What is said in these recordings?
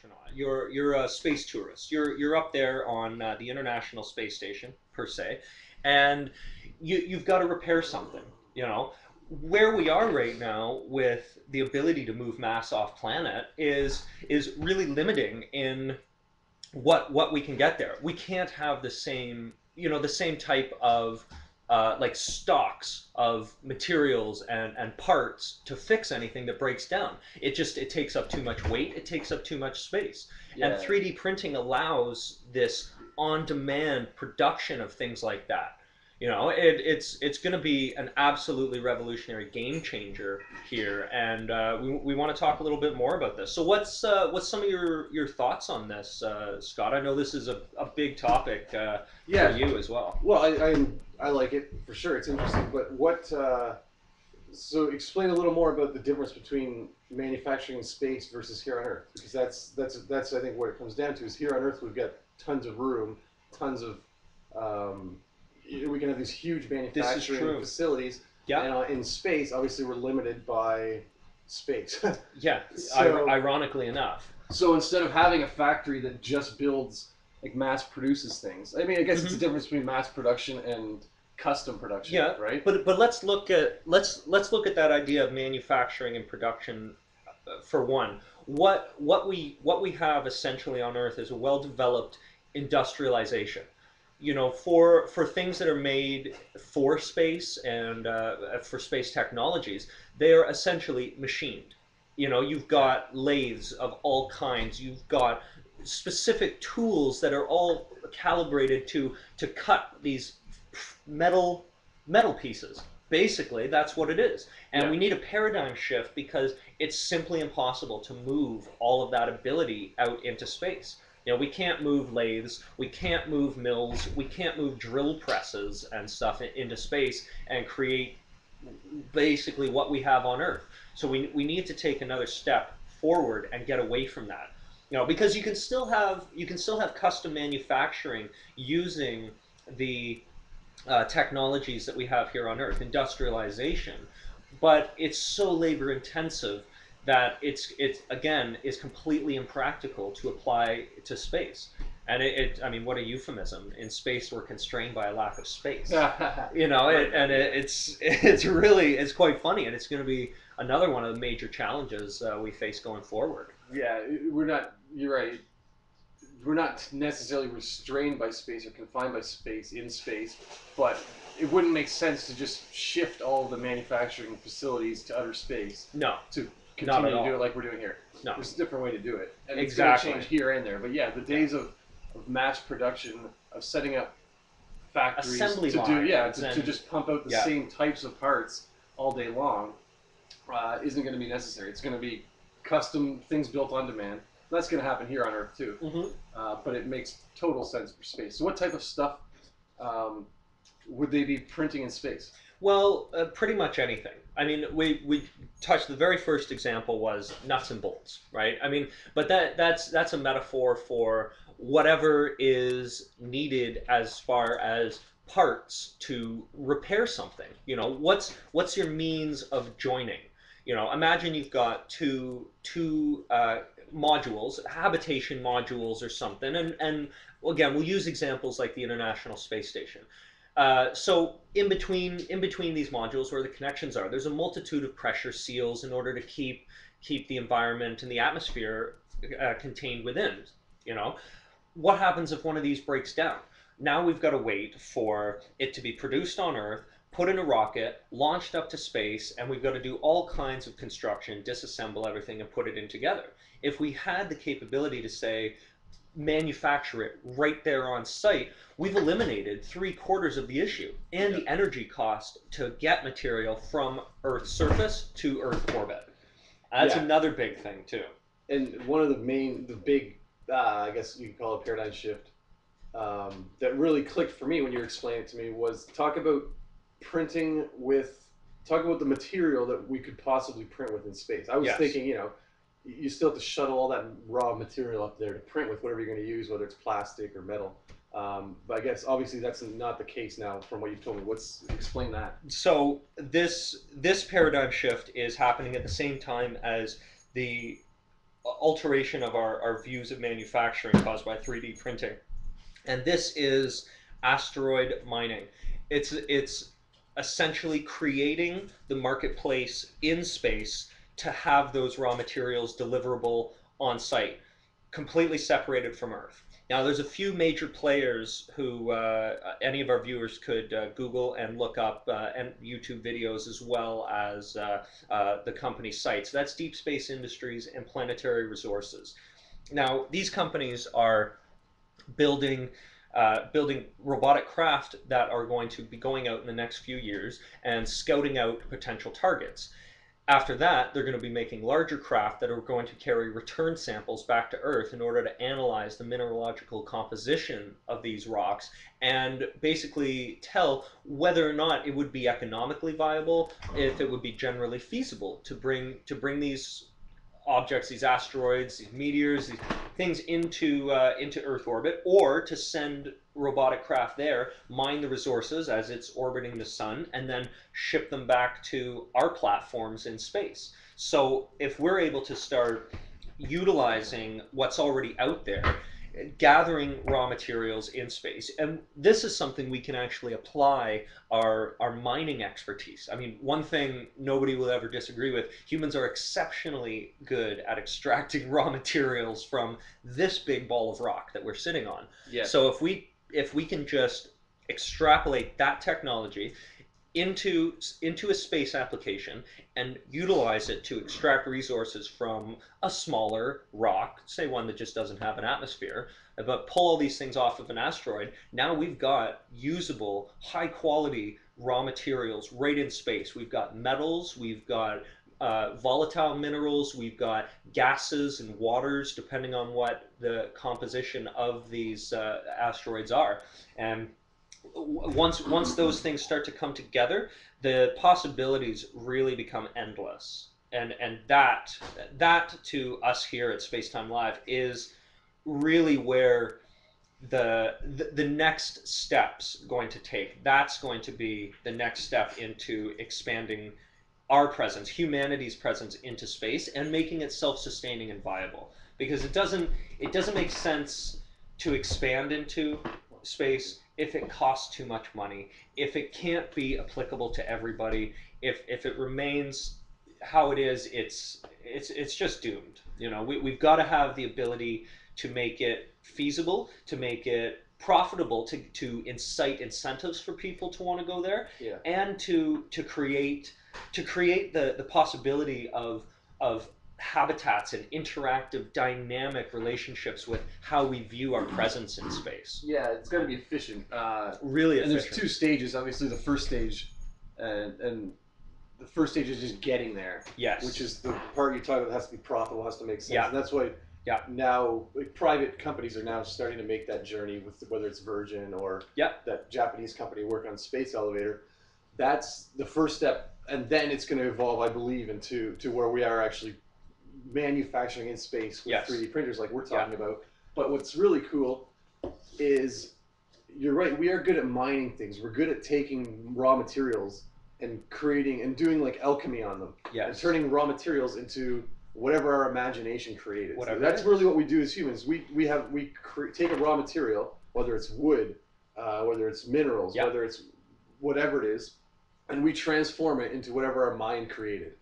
astronaut. You're a space tourist. You're up there on the International Space Station per se, and you've got to repair something. You know where we are right now with the ability to move mass off planet is really limiting in what we can get there. We can't have the same the same type of like stocks of materials and parts to fix anything that breaks down. It takes up too much weight. It takes up too much space. And Yeah. 3D printing allows this on-demand production of things like that. It's going to be an absolutely revolutionary game changer here, and we want to talk a little bit more about this. So, what's some of your thoughts on this, Scott? I know this is a big topic for Yeah. you as well. Well, I like it for sure. It's interesting, but what? So explain a little more about the difference between manufacturing in space versus here on Earth, because that's I think what it comes down to is here on Earth we've got tons of room, tons of we can have these huge This is manufacturing true. facilities, Yeah, and in space obviously we're limited by space. yeah. So Ironically enough. so instead of having a factory that just builds, like mass produces things, I mean, I guess it's a Hmm. difference between mass production and custom production, Yeah, right? but let's look at that idea of manufacturing and production for one. What we have essentially on Earth is a well-developed industrialization. For things that are made for space and for space technologies, they are essentially machined. You've Yeah. got lathes of all kinds. You've got specific tools that are all calibrated to cut these metal metal pieces. Basically, that's what it is. And Yeah. we need a paradigm shift because it's simply impossible to move all of that ability out into space. We can't move lathes, we can't move mills, we can't move drill presses and stuff into space and create basically what we have on Earth. So we need to take another step forward and get away from that. Because you can still have custom manufacturing using the technologies that we have here on Earth, industrialization, but it's so labor intensive that it's again is completely impractical to apply to space. And I mean, what a euphemism! In space, we're constrained by a lack of space. Right. It's quite funny, and it's going to be another one of the major challenges we face going forward. Yeah, we're not. You're right. We're not necessarily restrained by space or confined by space in space, but it wouldn't make sense to just shift all the manufacturing facilities to outer space No, to not continue at to do it all. like we're doing here. No, There's a different way to do it, and it's going to exactly. change here and there. But yeah, the days of mass production, of setting up factories Assembly to do, yeah, lines to and just pump out the yeah. same types of parts all day long, isn't going to be necessary. It's going to be custom things built on demand. That's going to happen here on Earth too, Hmm. but it makes total sense for space. So, what type of stuff um, would they be printing in space? Well, pretty much anything. I mean, we touched the very first example was nuts and bolts, right? I mean, but that's a metaphor for whatever is needed as far as parts to repair something. What's your means of joining? Imagine you've got two modules, habitation modules or something, and again, we'll use examples like the International Space Station. So in between these modules where the connections are, there's a multitude of pressure seals in order to keep the environment and the atmosphere contained within. You know, what happens if one of these breaks down? Now we've got to wait for it to be produced on Earth, put in a rocket, launched up to space, and we've got to do all kinds of construction, disassemble everything, and put it in together. If we had the capability to say, manufacture it right there on site, we've eliminated three-quarters of the issue and Yeah. the energy cost to get material from Earth's surface to Earth orbit. That's Yeah, another big thing too. and one of the big, I guess you could call it paradigm shift, that really clicked for me when you were explaining it to me was printing with, talk about the material that we could possibly print with in space. I was Yes. thinking, you still have to shuttle all that raw material up there to print with whatever you're going to use, whether it's plastic or metal. But I guess obviously that's not the case now from what you've told me. Explain that? So this paradigm shift is happening at the same time as the alteration of our views of manufacturing caused by 3D printing, and this is asteroid mining. It's essentially creating the marketplace in space to have those raw materials deliverable on site, completely separated from Earth. Now, there's a few major players who any of our viewers could Google and look up, and YouTube videos as well as the company sites. That's Deep Space Industries and Planetary Resources. Now, these companies are building building robotic craft that are going to be going out in the next few years and scouting out potential targets. After that, they're going to be making larger craft that are going to carry return samples back to Earth in order to analyze the mineralogical composition of these rocks and basically tell whether or not it would be economically viable, if it would be generally feasible to bring these objects, these asteroids, these meteors, these things into Earth orbit, or to send robotic craft there, mine the resources as it's orbiting the sun, and then ship them back to our platforms in space. So if we're able to start utilizing what's already out there, gathering raw materials in space, and this is something we can actually apply our mining expertise. I mean, one thing nobody will ever disagree with, humans are exceptionally good at extracting raw materials from this big ball of rock that we're sitting on. Yeah. So if we can just extrapolate that technology into a space application and utilize it to extract resources from a smaller rock, say one that just doesn't have an atmosphere, but pull all these things off of an asteroid, now we've got usable, high quality raw materials right in space. We've got metals, we've got volatile minerals, we've got gases and waters, depending on what the composition of these asteroids are. And once those things start to come together, the possibilities really become endless. And that to us here at Spacetime Live is really where the next steps going to take. That's going to be the next step into expanding our presence, humanity's presence into space, and making it self-sustaining and viable. Because it doesn't make sense to expand into space if it costs too much money, if it can't be applicable to everybody, if it remains how it is, it's just doomed. You know, we've got to have the ability to make it feasible, to make it profitable, to incite incentives for people to want to go there, Yeah. and to create the possibility of habitats and interactive dynamic relationships with how we view our presence in space. Yeah, it's got to be efficient. Really And there's efficient. two stages. Obviously, the first stage, and the first stage is just getting there. Yes. Which is the part you talk about that has to be profitable, has to make sense. Yeah. And that's why Yeah. now like, private companies are now starting to make that journey with whether it's Virgin or Yeah. that Japanese company working on space elevator. That's the first step, and then it's going to evolve, I believe, into where we are actually manufacturing in space with Yes. 3D printers like we're talking about. But what's really cool is you're right, we are good at mining things. We're good at taking raw materials and creating and doing like alchemy on them. Yes. And turning raw materials into whatever our imagination created. Whatever So that's it is. really what we do as humans. We take a raw material, whether it's wood, whether it's minerals, Yeah. whether it's whatever it is, and we transform it into whatever our mind created.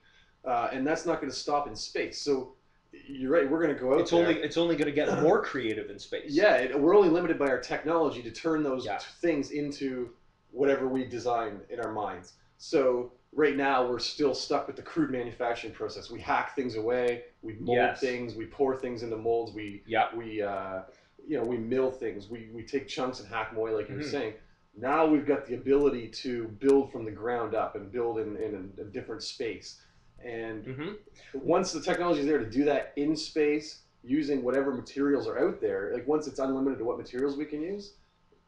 And that's not going to stop in space. So you're right. We're going to go out there. It's only going to get more creative in space. Yeah, we're only limited by our technology to turn those Yeah. things into whatever we design in our minds. So right now we're still stuck with the crude manufacturing process. We hack things away, we mold Yes. things, we pour things into molds, we mill things, we take chunks and hack them away, like you were Mhm. saying. Now we've got the ability to build from the ground up and build in a different space. And Mhm. once the technology is there to do that in space, using whatever materials are out there, like once it's unlimited to what materials we can use,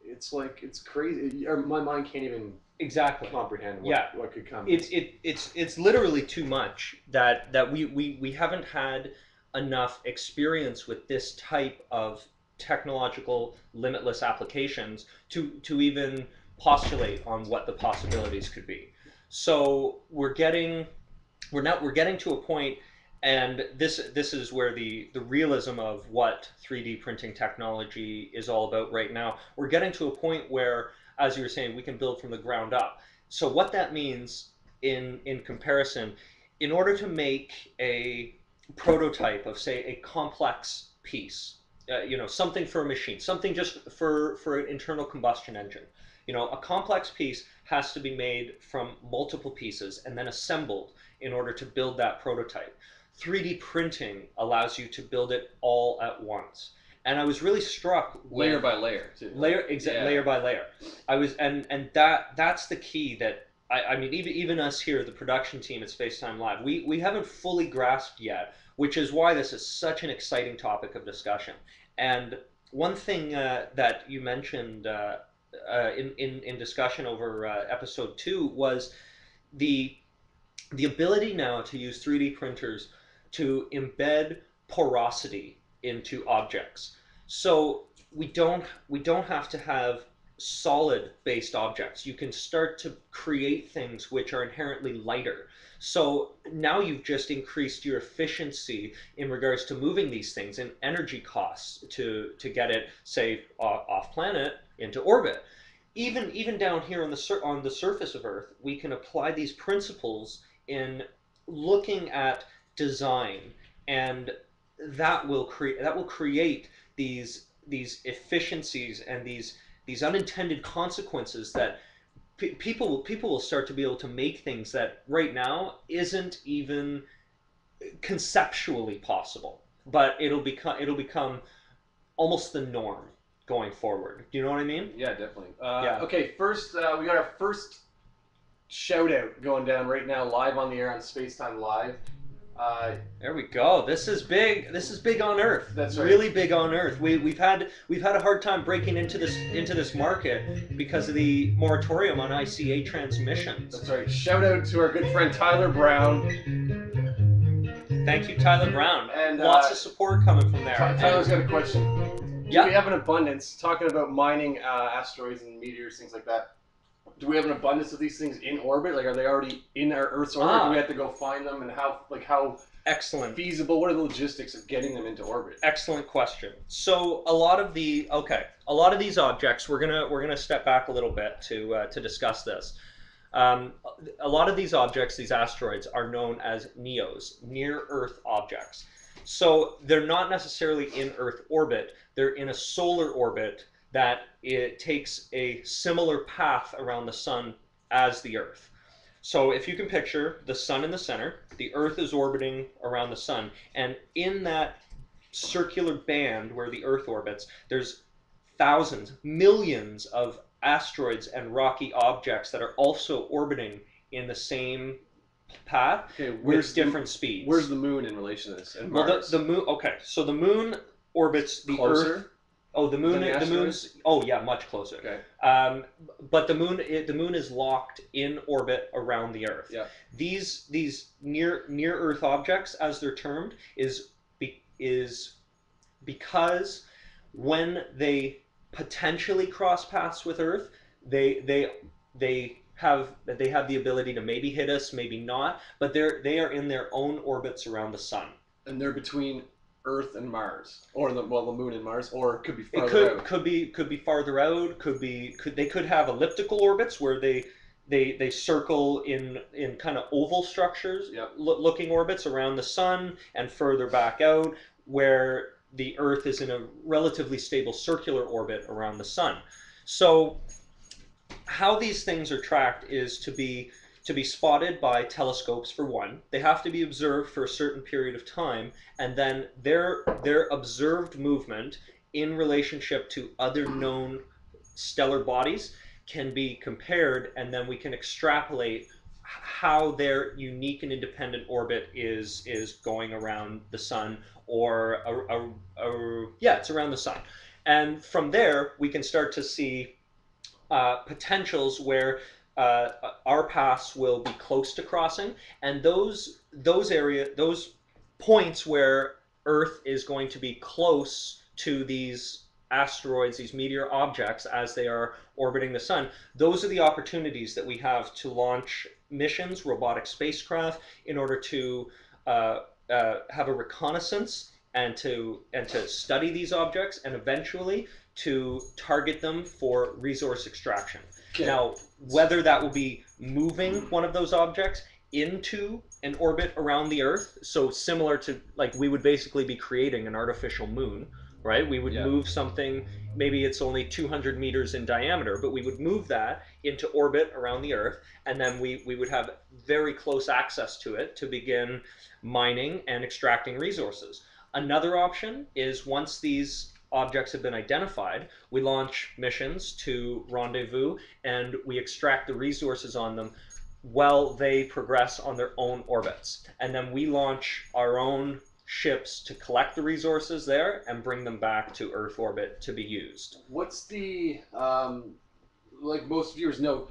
it's like it's crazy. My mind can't even Exactly. comprehend Yeah. what could come. It's literally too much that we haven't had enough experience with this type of technological limitless applications to even postulate on what the possibilities could be. So we're getting to a point And this is where the realism of what 3D printing technology is all about right now. We're getting to a point where, as you were saying, we can build from the ground up. So what that means in comparison, in order to make a prototype of, say, a complex piece, something for a machine, something just for an internal combustion engine. A complex piece has to be made from multiple pieces and then assembled in order to build that prototype. 3D printing allows you to build it all at once. And I was really struck Layer when by layer, too. yeah. Layer by layer. I was and that's the key that I mean even us here, the production team at Spacetime Live, we haven't fully grasped yet, which is why this is such an exciting topic of discussion. And one thing that you mentioned in discussion over episode 2 was the the ability now to use 3D printers to embed porosity into objects. So we don't have to have solid based objects. You can start to create things which are inherently lighter. So now you've just increased your efficiency in regards to moving these things and energy costs to get it, say, off planet into orbit. Even down here on the surface of Earth, we can apply these principles in looking at design, and that will create these efficiencies and these unintended consequences that people will start to be able to make things that right now isn't even conceptually possible, but it'll become almost the norm going forward. Do you know what I mean? Yeah, definitely. Yeah. Okay, first, we got our first shout out going down right now, live on the air on Spacetime Live. There we go. This is big. This is big on Earth. That's right. Really big on Earth. We've had a hard time breaking into this market because of the moratorium on ICA transmissions. That's right. Shout out to our good friend Tyler Brown. Thank you, Tyler Brown. And lots of support coming from there. Tyler's got a question. Yeah. Do we have an abundance, talking about mining asteroids and meteors, things like that? Do we have an abundance of these things in orbit? Like, are they already in our Earth's orbit? Do we have to go find them? And how Excellent. feasible? What are the logistics of getting them into orbit? Excellent question. So a lot of these objects, we're gonna step back a little bit to discuss this. A lot of these objects, these asteroids, are known as NEOs, near Earth objects. So they're not necessarily in Earth orbit. They're in a solar orbit that it takes a similar path around the sun as the Earth. So if you can picture the sun in the center, the Earth is orbiting around the sun, and in that circular band where the Earth orbits, there's thousands, millions of asteroids and rocky objects that are also orbiting in the same path with different speeds. Where's the moon in relation to this? And Well, Mars? the moon. Okay, so the moon orbits the Closer? Earth. Oh, the moon. Than the The moon's. Oh, yeah, much closer. Okay. But the moon is locked in orbit around the Earth. Yeah. These near Earth objects, as they're termed, is because when they potentially cross paths with Earth, they have the ability to maybe hit us, maybe not, but they are in their own orbits around the sun. And they're between Earth and Mars, or the moon and Mars, or it could be It farther out. could be farther out. They could have elliptical orbits where they circle in kind of oval structures, Yep. looking orbits around the sun, and further back out where the Earth is in a relatively stable circular orbit around the sun. So how these things are tracked is to be spotted by telescopes, for one. They have to be observed for a certain period of time, and then their observed movement in relationship to other known stellar bodies can be compared, and then we can extrapolate how their unique and independent orbit is going around the sun, or it's around the sun. And from there, we can start to see potentials where our paths will be close to crossing, and those points where Earth is going to be close to these asteroids, these meteor objects, as they are orbiting the sun. Those are the opportunities that we have to launch missions, robotic spacecraft, in order to have a reconnaissance and to study these objects and eventually to target them for resource extraction. Okay. Now, whether that will be moving one of those objects into an orbit around the Earth, so similar to, like, we would basically be creating an artificial moon, right? We would Yeah. move something, maybe it's only 200 meters in diameter, but we would move that into orbit around the Earth, and then we would have very close access to it to begin mining and extracting resources. Another option is, once these objects have been identified, we launch missions to rendezvous and we extract the resources on them while they progress on their own orbits. And then we launch our own ships to collect the resources there and bring them back to Earth orbit to be used. What's the like most viewers know,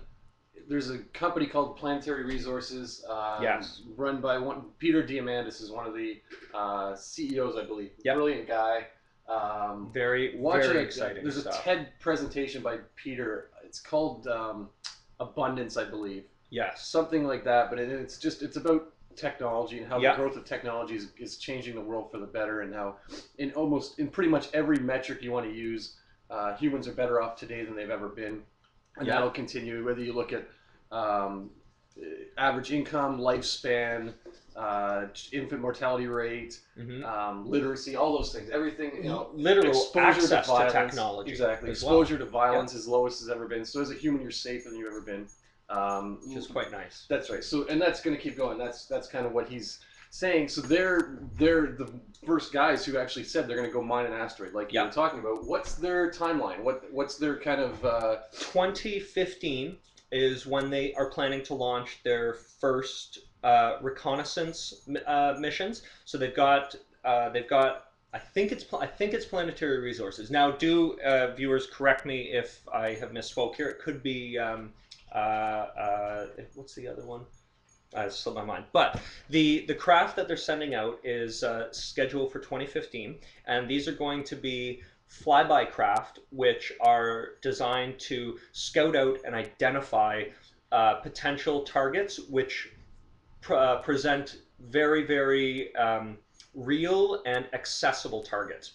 there's a company called Planetary Resources, Yes. run by Peter Diamandis is one of the CEOs, I believe. Yep. Brilliant guy. Very exciting There's stuff. a TED presentation by Peter. It's called Abundance, I believe. Yes. Something like that. But it's about technology and how Yep. the growth of technology is changing the world for the better, and how in pretty much every metric you want to use, humans are better off today than they've ever been. And Yeah. that'll continue, whether you look at average income, lifespan, infant mortality rate, literacy, all those things. Everything, literal exposure access to violence, technology. Exactly. As Exposure well. to violence is lowest as ever been. So as a human, you're safer than you've ever been. Which is quite nice. That's right. So, and that's going to keep going. That's kind of what he's saying. So they're the first guys who actually said they're going to go mine an asteroid, like you were talking about. What's their timeline? What's their kind of 2015 is when they are planning to launch their first reconnaissance missions. So they've got I think it's Planetary Resources. Now, do viewers correct me if I have misspoke here. It could be what's the other one? It slipped my mind. But the craft that they're sending out is scheduled for 2015, and these are going to be flyby craft, which are designed to scout out and identify potential targets, which present very real and accessible targets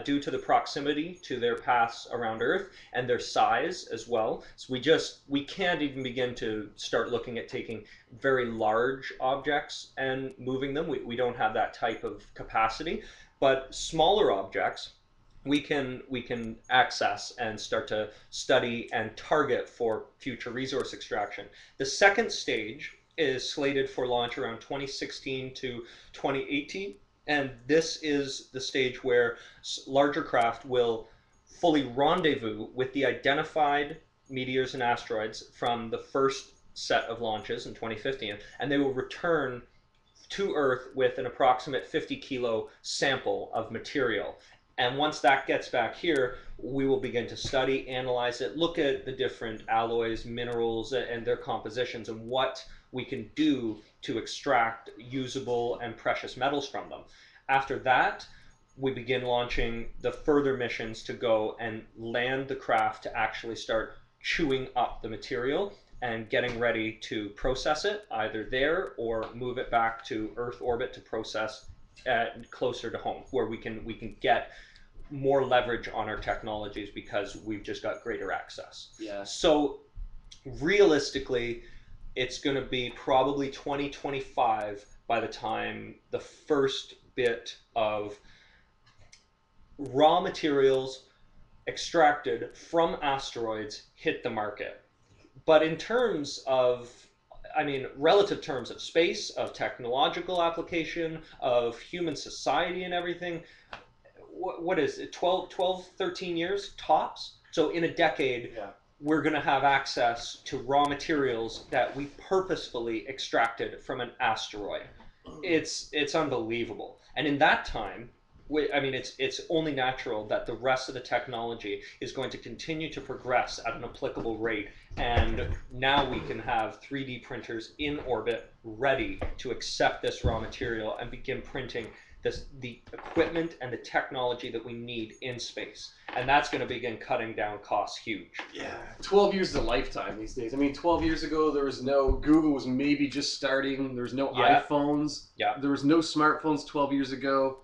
due to the proximity to their paths around Earth and their size as well. So we can't even begin to start looking at taking very large objects and moving them. We don't have that type of capacity, but smaller objects we can access and start to study and target for future resource extraction. The second stage is slated for launch around 2016 to 2018. And this is the stage where larger craft will fully rendezvous with the identified meteors and asteroids from the first set of launches in 2015, and they will return to Earth with an approximate 50-kilo sample of material. And once that gets back here, we will begin to study, analyze it, look at the different alloys, minerals, and their compositions, and what we can do to extract usable and precious metals from them. After that, we begin launching the further missions to go and land the craft to actually start chewing up the material and getting ready to process it either there or move it back to Earth orbit to process closer to home, where we can get more leverage on our technologies because we've just got greater access. Yeah. So realistically, it's going to be probably 2025 by the time the first bit of raw materials extracted from asteroids hit the market. But in terms of, relative terms of space, of technological application, of human society and everything, what is it, 12, 13 years tops? So in a decade, we're going to have access to raw materials that we purposefully extracted from an asteroid. It's unbelievable. And in that time, it's only natural that the rest of the technology is going to continue to progress at an applicable rate. And now we can have 3D printers in orbit ready to accept this raw material and begin printing the equipment and the technology that we need in space, and that's going to begin cutting down costs huge. Yeah, 12 years is a lifetime these days. I mean, 12 years ago, there was no, Google was maybe just starting. There was no iPhones. Yeah. There was no smartphones 12 years ago.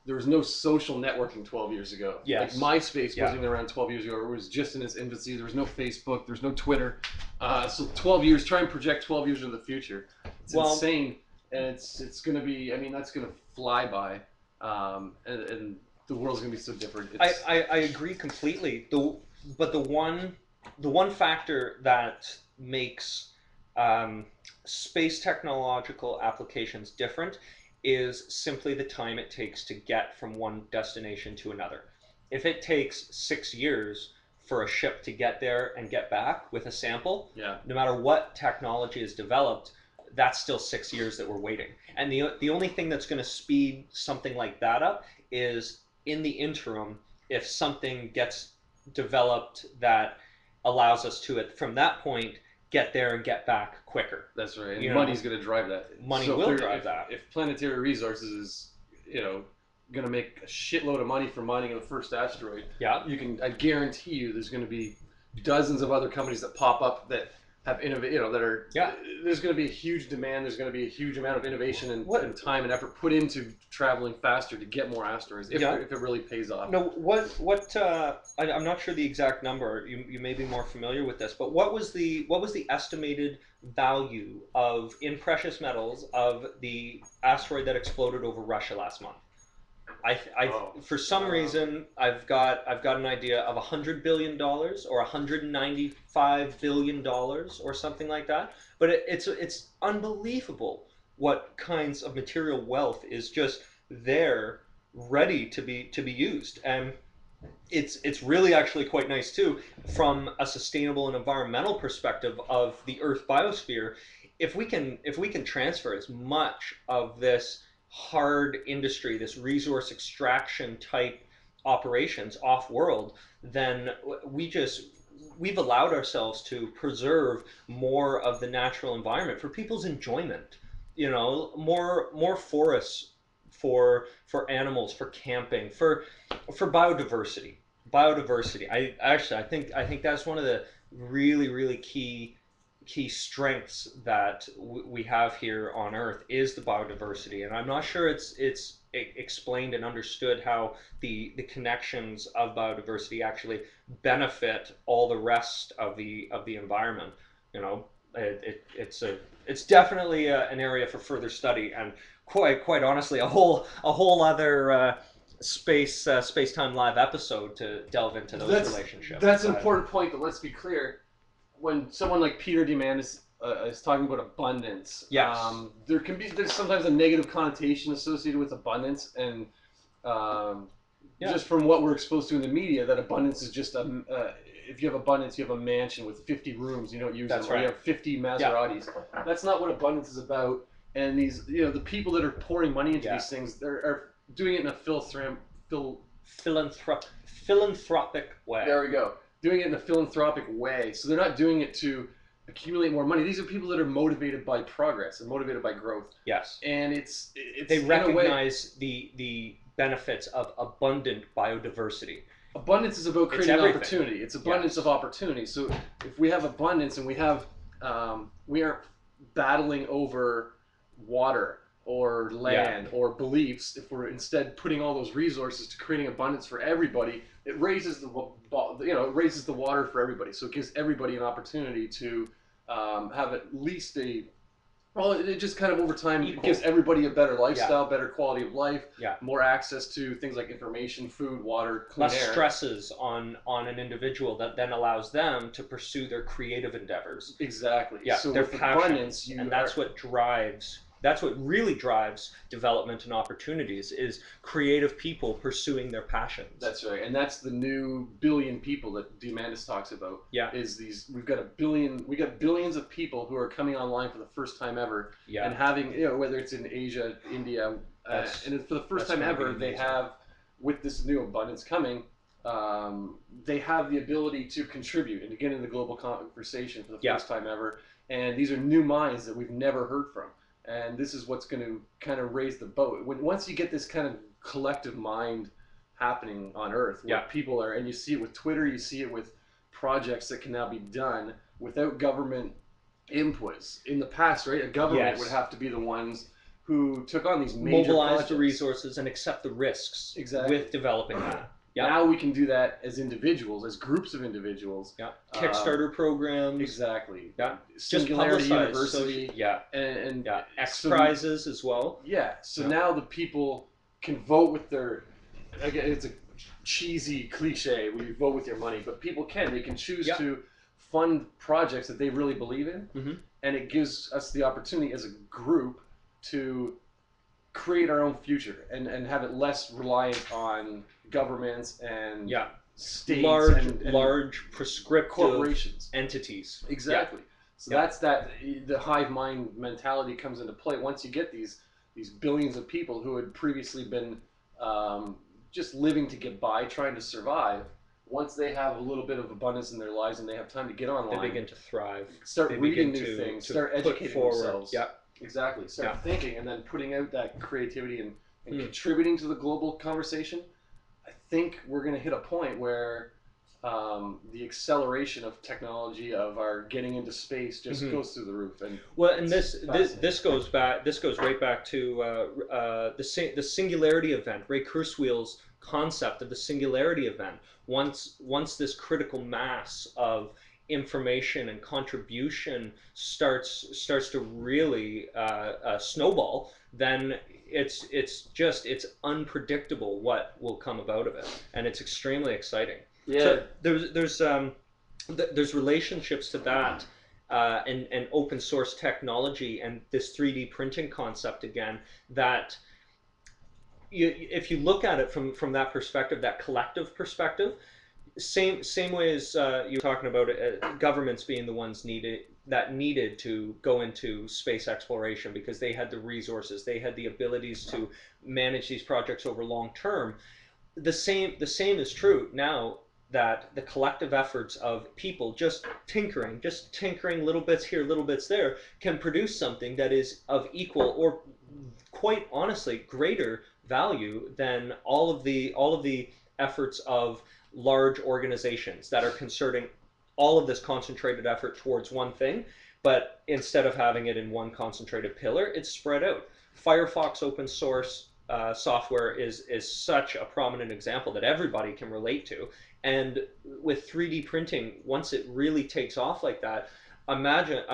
There was no social networking 12 years ago. Yes. Like MySpace wasn't around 12 years ago. It was just in its infancy. There was no Facebook. There was no Twitter. So 12 years, try and project 12 years into the future. It's insane. And it's going to be, I mean, that's going to fly by. And the world's going to be so different. I agree completely. But the one factor that makes space technological applications different is simply the time it takes to get from one destination to another. If it takes 6 years for a ship to get there and get back with a sample, no matter what technology is developed, that's still 6 years that we're waiting. And the only thing that's going to speed something like that up is in the interim, if something gets developed that allows us to, from that point, get there and get back quicker. That's right. And money's going to drive that. Money will drive that. If Planetary Resources is, going to make a shitload of money from mining the first asteroid, I guarantee you there's going to be dozens of other companies that pop up that have there's going to be a huge demand. There's going to be a huge amount of innovation and time and effort put into traveling faster to get more asteroids if it really pays off. No, I'm not sure the exact number. You may be more familiar with this, but what was the estimated value in precious metals of the asteroid that exploded over Russia last month? For some reason, I've got an idea of $100 billion or $195 billion or something like that. But it's unbelievable what kinds of material wealth is just there, ready to be used. And it's really actually quite nice too, from a sustainable and environmental perspective of the Earth biosphere. If we can transfer as much of this hard industry, this resource extraction type operations off world, then we've allowed ourselves to preserve more of the natural environment for people's enjoyment. More forests for animals, for camping, for biodiversity. I think that's one of the really key strengths that we have here on Earth is the biodiversity, and I'm not sure it's explained and understood how the connections of biodiversity actually benefit all the rest of the environment. It's definitely an area for further study, and quite honestly, a whole other space-time live episode to delve into those relationships. That's an important point, but let's be clear. When someone like Peter Diamandis is talking about abundance, there's sometimes a negative connotation associated with abundance, and just from what we're exposed to in the media, that abundance is just if you have abundance, you have a mansion with 50 rooms, you don't use them, or you have 50 Maseratis. That's not what abundance is about. And these, the people that are pouring money into these things, are doing it in a philanthropic way. There we go. Doing it in a philanthropic way. So they're not doing it to accumulate more money. These are people that are motivated by progress and motivated by growth. Yes. And it's they recognize the benefits of abundant biodiversity. Abundance is about creating opportunity. It's abundance of opportunity. So if we have abundance and we aren't battling over water or land or beliefs, if we're instead putting all those resources to creating abundance for everybody, it raises the water for everybody. So it gives everybody an opportunity to have at least it just kind of over time gives everybody a better lifestyle, better quality of life, more access to things like information, food, water, clean air. Less stresses on an individual that then allows them to pursue their creative endeavors. Exactly. Yeah, so their with passion, abundance, that's what really drives development and opportunities, is creative people pursuing their passions. That's right, and that's the new billion people that Diamandis talks about. Yeah, we got billions of people who are coming online for the first time ever, and having whether it's in Asia, India, and for the first time ever, they have, with this new abundance coming, they have the ability to contribute and to get in the global conversation for the first time ever. And these are new minds that we've never heard from. and this is what's going to kind of raise the boat. Once you get this kind of collective mind happening on Earth, where people are, and you see it with Twitter, you see it with projects that can now be done without government inputs. In the past, right, a government would have to be the ones who took on these major mobilize projects. the resources and accept the risks with developing that. Now we can do that as individuals, as groups of individuals. Kickstarter programs. Exactly. Singularity Just University. And X prizes as well. So now the people can vote with their. Again, it's a cheesy cliche where you vote with your money, but people can. They can choose to fund projects that they really believe in, and it gives us the opportunity as a group to create our own future and have it less reliant on governments and states and large prescriptive corporations, entities. Exactly. So that's the hive mind mentality comes into play once you get these billions of people who had previously been just living to get by, trying to survive. Once they have a little bit of abundance in their lives and they have time to get online, they begin to thrive. Start reading new things, start educating themselves. Exactly. Start thinking and then putting out that creativity and contributing to the global conversation. I think we're going to hit a point where the acceleration of technology, of our getting into space, just goes through the roof. And this goes right back to the singularity event. Ray Kurzweil's concept of the singularity event. Once this critical mass of information and contribution starts to really snowball, then it's unpredictable what will come about of it, and it's extremely exciting. So there's relationships to that and open source technology and this 3D printing concept again, that if you look at it from that perspective, that collective perspective, same way as you were talking about governments being the ones needed to go into space exploration because they had the resources, they had the abilities to manage these projects over long term. The same is true now, that the collective efforts of people just tinkering little bits here, little bits there, can produce something that is of equal or quite honestly greater value than all of the efforts of large organizations that are concerting all of this concentrated effort towards one thing, but instead of having it in one concentrated pillar, it's spread out. Firefox open source software is such a prominent example that everybody can relate to. And with 3D printing, once it really takes off like that, imagine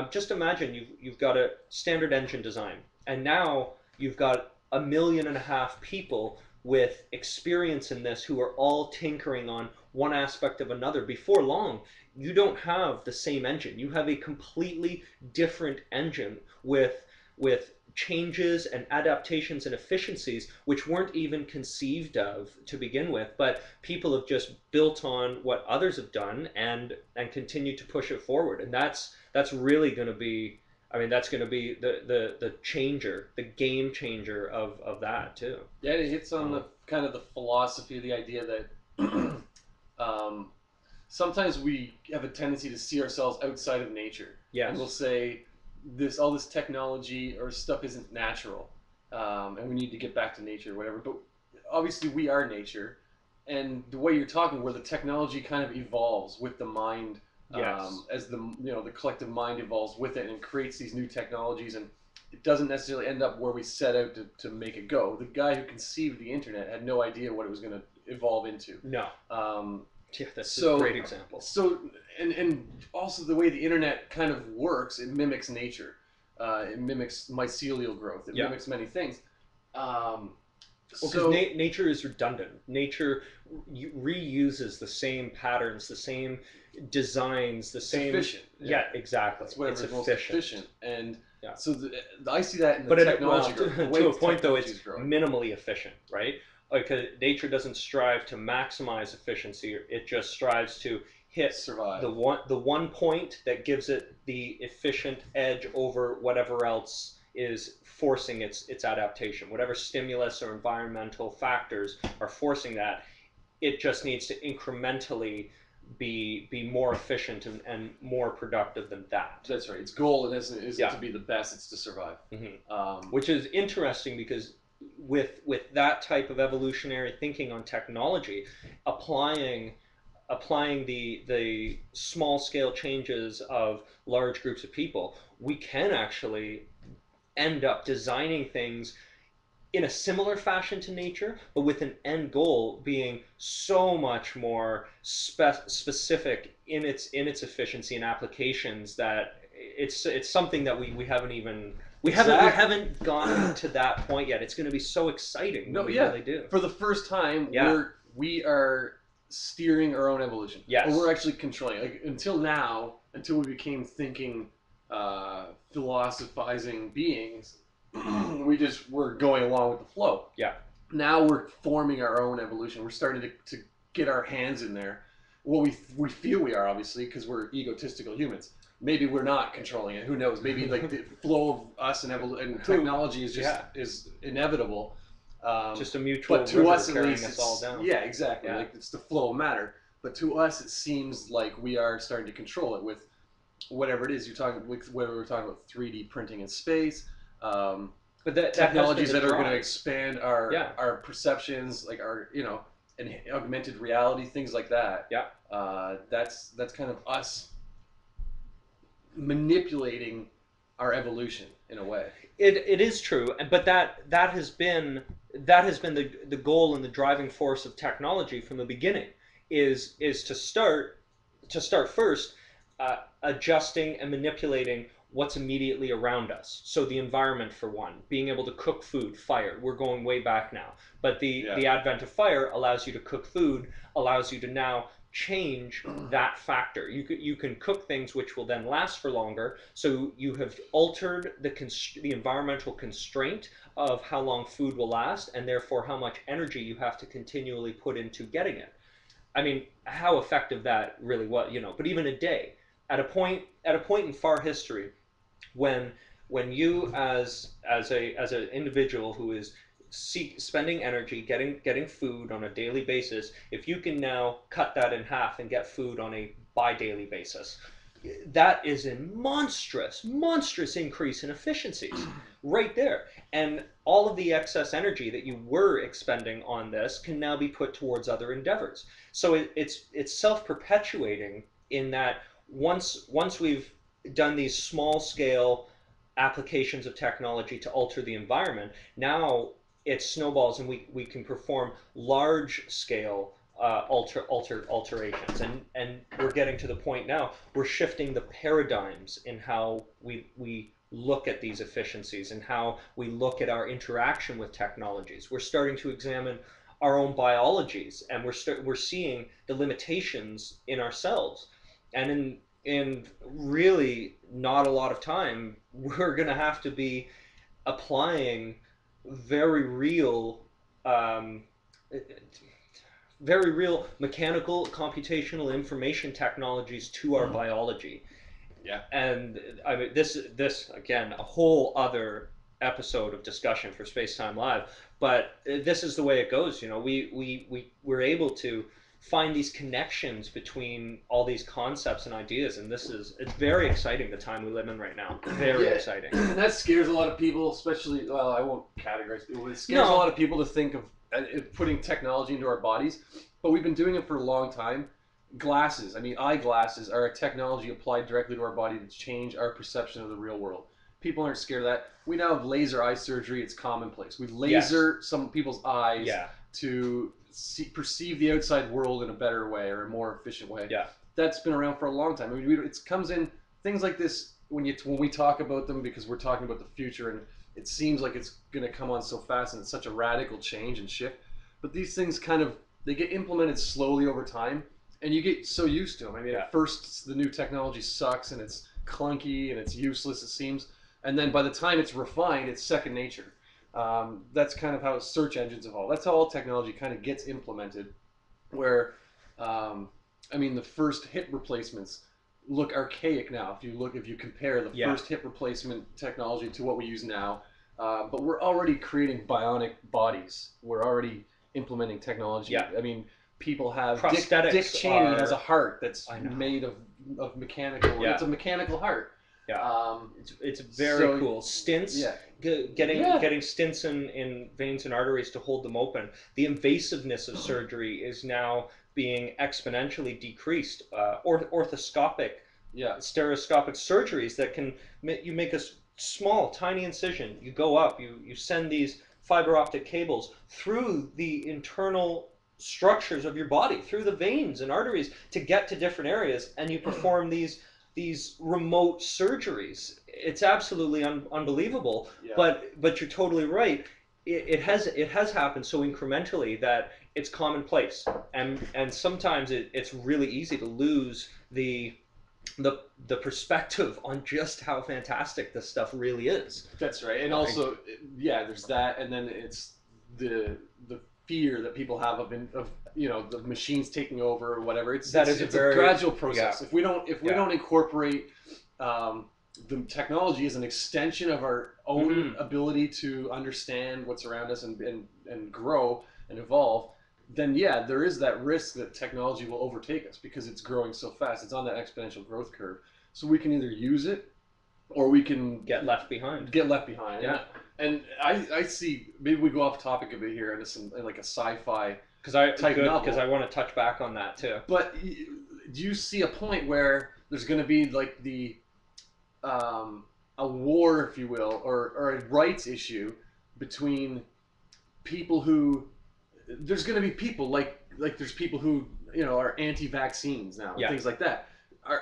you've got a standard engine design, and now you've got 1.5 million people with experience in this who are all tinkering on one aspect of another. Before long, you don't have the same engine. You have a completely different engine with changes and adaptations and efficiencies which weren't even conceived of to begin with, but people have just built on what others have done and continue to push it forward. And that's really going to be, that's going to be the changer, the game changer of that too. Yeah, it hits on the kind of the philosophy, the idea that sometimes we have a tendency to see ourselves outside of nature. Yes. And we'll say all this technology or stuff isn't natural, and we need to get back to nature or whatever. But obviously we are nature, and the way you're talking, where the technology kind of evolves with the mind. As the collective mind evolves with it and creates these new technologies, and it doesn't necessarily end up where we set out to make it go. The guy who conceived the internet had no idea what it was going to evolve into. No. That's a great example. So and also the way the internet kind of works, it mimics nature. It mimics mycelial growth. It mimics many things. Because nature is redundant. Nature reuses the same patterns, the same designs, the same. Efficient. Yeah, exactly. It's whatever's most efficient. And yeah. So I see that in the technology growth. To a point, though, it's minimally efficient, right? Because nature doesn't strive to maximize efficiency; it just strives to hit survive the one point that gives it the efficient edge over whatever else is forcing its adaptation. Whatever stimulus or environmental factors are forcing that, it just needs to incrementally be more efficient and more productive than that. That's right. Its goal isn't to be the best; it's to survive. Which is interesting because with that type of evolutionary thinking on technology, applying the small scale changes of large groups of people, we can actually end up designing things in a similar fashion to nature, but with an end goal being so much more specific in its efficiency and applications that it's something that we haven't even we haven't gotten to that point yet. It's going to be so exciting when we really do. For the first time, we are steering our own evolution. Yes. Or we're actually controlling. Like until now, until we became thinking, philosophizing beings, we're going along with the flow. Yeah. Now we're forming our own evolution. We're starting to get our hands in there. Well, we feel we are, obviously, because we're egotistical humans. Maybe we're not controlling it. Who knows? Maybe like the flow of us and technology is just is inevitable. Just a mutual but to river us, carrying at least, us all down. Yeah, exactly. Yeah. Like it's the flow of matter. But to us, it seems like we are starting to control it with whatever it is you're talking. Whether we're talking about 3D printing in space. But that technologies that are going to expand our perceptions, like our and augmented reality, things like that. Yeah. That's kind of us manipulating our evolution in a way. It is true, but that has been the goal and the driving force of technology from the beginning. Is to start first adjusting and manipulating what's immediately around us. So the environment, for one, being able to cook food, fire. We're going way back now, but the advent of fire allows you to cook food, allows you to now change that factor. You can cook things which will then last for longer. So you have altered the environmental constraint of how long food will last, and therefore how much energy you have to continually put into getting it. I mean, how effective that really was, but even a day, at a point in far history, when you as an individual who is spending energy getting food on a daily basis, if you can now cut that in half and get food on a bi-daily basis, that is a monstrous increase in efficiencies right there. And all of the excess energy that you were expending on this can now be put towards other endeavors. So it's self-perpetuating in that once we've done these small scale applications of technology to alter the environment, now it snowballs and we can perform large scale alterations, and we're getting to the point now we're shifting the paradigms in how we look at these efficiencies and how we look at our interaction with technologies. We're starting to examine our own biologies, and we're seeing the limitations in ourselves, and in really not a lot of time we're going to have to be applying very real mechanical, computational, information technologies to our biology. Yeah. And I mean, this again, a whole other episode of discussion for Spacetime Live, but this is the way it goes. We're able to find these connections between all these concepts and ideas, and it's very exciting, the time we live in right now. Very exciting. And that scares a lot of people, especially, well, I won't categorize people, it scares a lot of people to think of putting technology into our bodies, but we've been doing it for a long time. Glasses, eyeglasses are a technology applied directly to our body to change our perception of the real world. People aren't scared of that. We now have laser eye surgery. It's commonplace. We laser some people's eyes to perceive the outside world in a better way or a more efficient way. Yeah. That's been around for a long time. I mean, it comes in things like this when we talk about them, because we're talking about the future, and it seems like it's going to come on so fast, and it's such a radical change and shift. But these things they get implemented slowly over time, and you get so used to them. I mean, at first the new technology sucks and it's clunky and it's useless, it seems, and then by the time it's refined, it's second nature. That's kind of how search engines evolve. That's how all technology kind of gets implemented, where the first hip replacements look archaic now. If you compare the first hip replacement technology to what we use now, but we're already creating bionic bodies. We're already implementing technology. Yeah. I mean, people have. Prosthetics. Dick Cheney has a heart that's made of mechanical. Yeah. It's a mechanical heart. Yeah, it's very cool. Stints, getting stents in veins and arteries to hold them open. The invasiveness of surgery is now being exponentially decreased. Orthoscopic, stereoscopic surgeries that can you make a small, tiny incision. You go up. You send these fiber optic cables through the internal structures of your body, through the veins and arteries to get to different areas, and you perform these remote surgeries. It's absolutely unbelievable. Yeah. But you're totally right. It has happened so incrementally that it's commonplace, and sometimes it's really easy to lose the perspective on just how fantastic this stuff really is. That's right. And also, there's that, and then it's the fear that people have of the machines taking over or whatever. It's a gradual process. If we don't incorporate the technology as an extension of our own ability to understand what's around us and grow and evolve, then there is that risk that technology will overtake us because it's growing so fast. It's on that exponential growth curve. So we can either use it or we can get left behind. Yeah. And I see, maybe we go off topic a bit here and it's like a sci-fi type novel. Because I want to touch back on that too. But do you see a point where there's going to be like a war, if you will, or a rights issue between people who, there's going to be people like there's people who are anti-vaccines now, and things like that.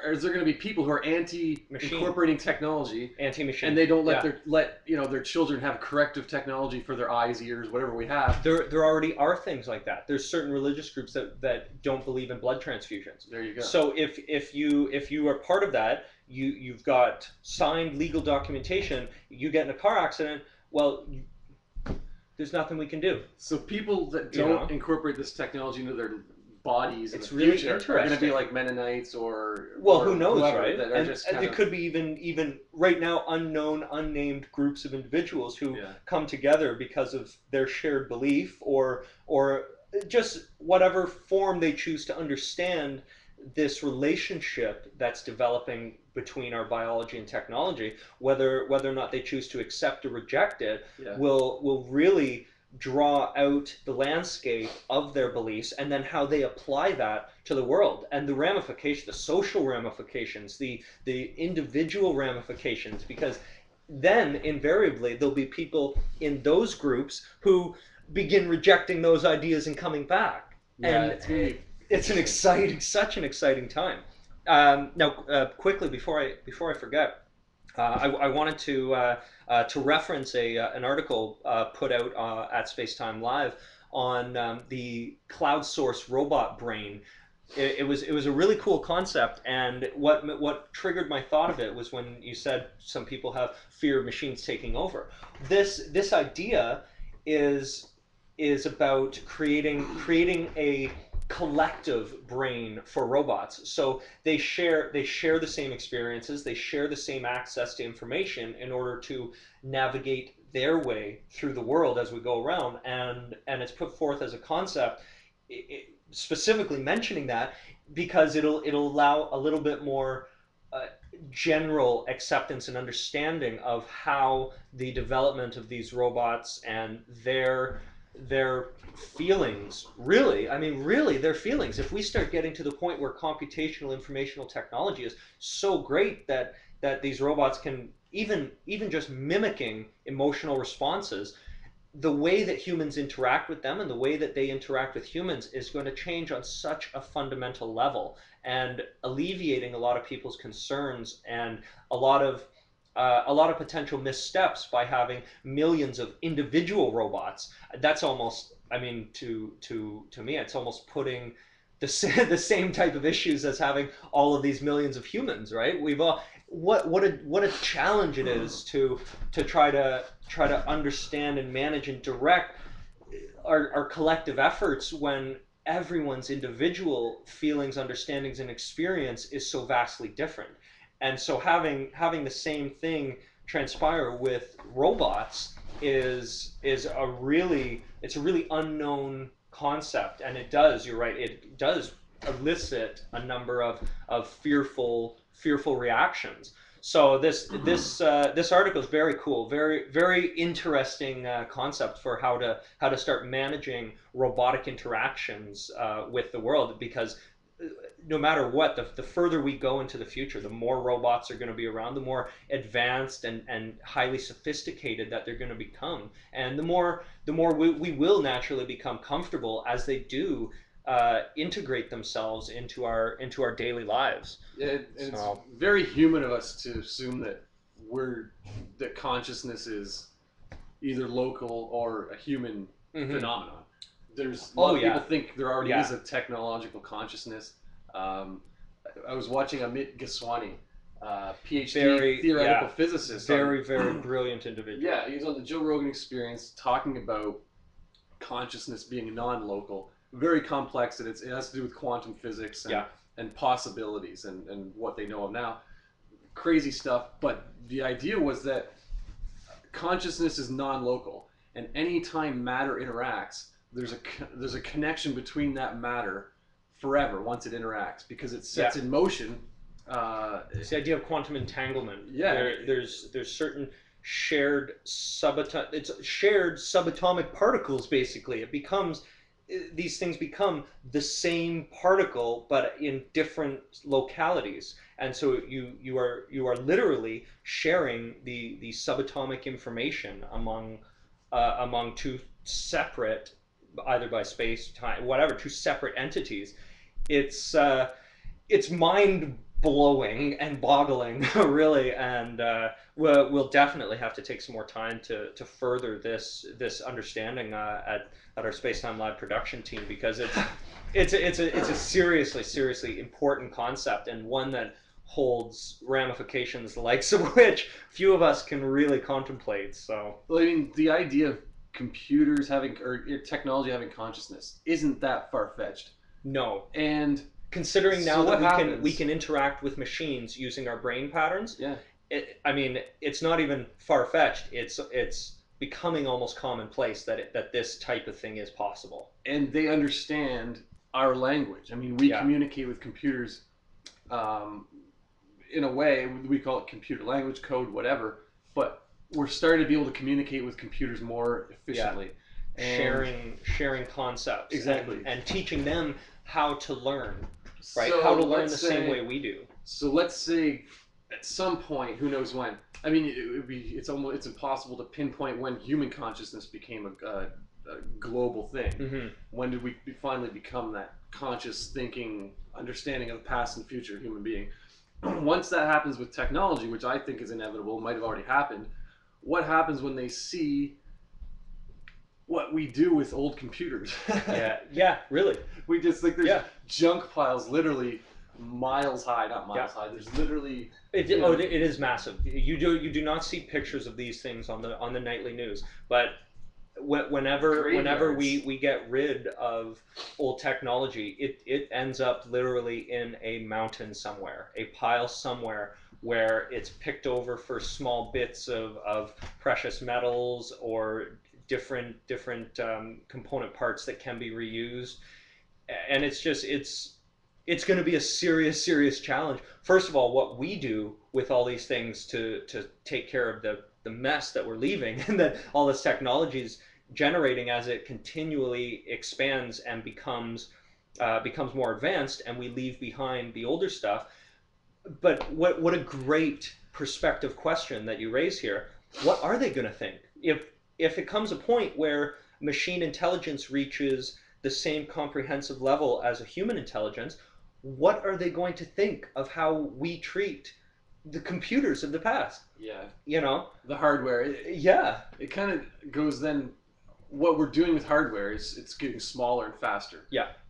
Is there going to be people who are anti-incorporating technology, anti-machine, and they don't let their children have corrective technology for their eyes, ears, whatever we have? There already are things like that. There's certain religious groups that don't believe in blood transfusions. There you go. So if you are part of that, you've got signed legal documentation. You get in a car accident, well, there's nothing we can do. So people that don't incorporate this technology into their bodies it's in really future interesting. Are going to be like Mennonites or who knows, right? And it could be even right now unknown, unnamed groups of individuals who come together because of their shared belief or just whatever form they choose to understand this relationship that's developing between our biology and technology. Whether or not they choose to accept or reject it will really draw out the landscape of their beliefs and then how they apply that to the world and the ramifications, the social ramifications, the individual ramifications, because then invariably there'll be people in those groups who begin rejecting those ideas and coming back. It's such an exciting time. Now, quickly before I forget, I wanted to reference an article put out at spacetimelive on the crowdsourced robot brain. It was a really cool concept, and what triggered my thought of it was when you said some people have fear of machines taking over. This idea is about creating a collective brain for robots. So they share the same experiences, they share the same access to information in order to navigate their way through the world as we go around, and it's put forth as a concept, specifically mentioning that because it'll allow a little bit more general acceptance and understanding of how the development of these robots and their feelings, really their feelings. If we start getting to the point where computational informational technology is so great that these robots can even just mimicking emotional responses, the way that humans interact with them and the way that they interact with humans is going to change on such a fundamental level, and alleviating a lot of people's concerns and a lot of potential missteps by having millions of individual robots. That's almost, to me, it's almost putting the same type of issues as having all of these millions of humans, right? We've all what a challenge it is to try to understand and manage and direct our collective efforts when everyone's individual feelings, understandings, and experience is so vastly different. And so having the same thing transpire with robots is a really unknown concept, and it does. You're right. It does elicit a number of fearful reactions. So this article is very cool, very interesting concept for how to start managing robotic interactions with the world, because no matter what, the further we go into the future, the more robots are going to be around, the more advanced and highly sophisticated that they're going to become, and the more we will naturally become comfortable as they do integrate themselves into our daily lives. Yeah, and so, it's very human of us to assume that that consciousness is either local or a human phenomenon. There's a lot of people think there already is a technological consciousness. I was watching Amit Goswami, PhD theoretical physicist. Very brilliant individual. Yeah, he was on the Joe Rogan Experience talking about consciousness being non-local, very complex, and it has to do with quantum physics and possibilities and what they know of now. Crazy stuff, but the idea was that consciousness is non-local, and anytime matter interacts, there's a connection between that matter forever once it interacts, because it sets in motion. It's the idea of quantum entanglement. Yeah, there's certain shared subatomic particles. Basically, these things become the same particle, but in different localities, and so you are literally sharing the subatomic information among two separate, either by space, time, whatever, two separate entities. It's mind blowing and boggling, really, and we'll definitely have to take some more time to further this understanding at our Spacetime Live production team, because it's a seriously important concept, and one that holds ramifications the likes of which few of us can really contemplate. So, well, I mean, the idea of computers having, or technology having consciousness, isn't that far-fetched. No. And considering now that we can interact with machines using our brain patterns, it's not even far-fetched. It's becoming almost commonplace that this type of thing is possible. And they understand our language. I mean, we communicate with computers in a way, we call it computer language, code, whatever, but we're starting to be able to communicate with computers more efficiently. And sharing concepts. Exactly. And teaching them how to learn, right? So how to learn the same way we do. So let's say at some point, who knows when, I mean, it's impossible to pinpoint when human consciousness became a global thing. When did we finally become that conscious thinking, understanding of the past and future human being? Once that happens with technology, which I think is inevitable, might have already happened, what happens when they see what we do with old computers? Really. We just, like, there's junk piles literally miles high, not miles high. There's literally it is massive. You do not see pictures of these things on the nightly news, but whenever we get rid of old technology, it ends up literally in a mountain somewhere, a pile somewhere, where it's picked over for small bits of precious metals or different component parts that can be reused. And it's going to be a serious challenge. First of all, what we do with all these things to take care of the mess that we're leaving, and that all this technology is generating as it continually expands and becomes more advanced, and we leave behind the older stuff. But what a great perspective question that you raise here. What are they going to think if it comes a point where machine intelligence reaches the same comprehensive level as a human intelligence? What are they going to think of how we treat the computers of the past? The hardware. It kind of goes then. What we're doing with hardware is it's getting smaller and faster.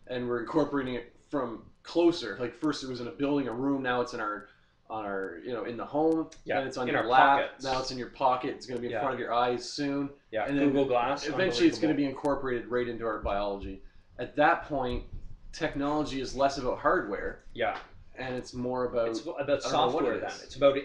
And we're incorporating it from closer. Like, first it was in a building, a room. Now it's in our in the home. Then it's on your lap. Pockets. Now it's in your pocket. It's going to be in front of your eyes soon. And then Google Glass. Eventually, it's going to be incorporated right into our biology. At that point, technology is less about hardware. And it's more about software. Then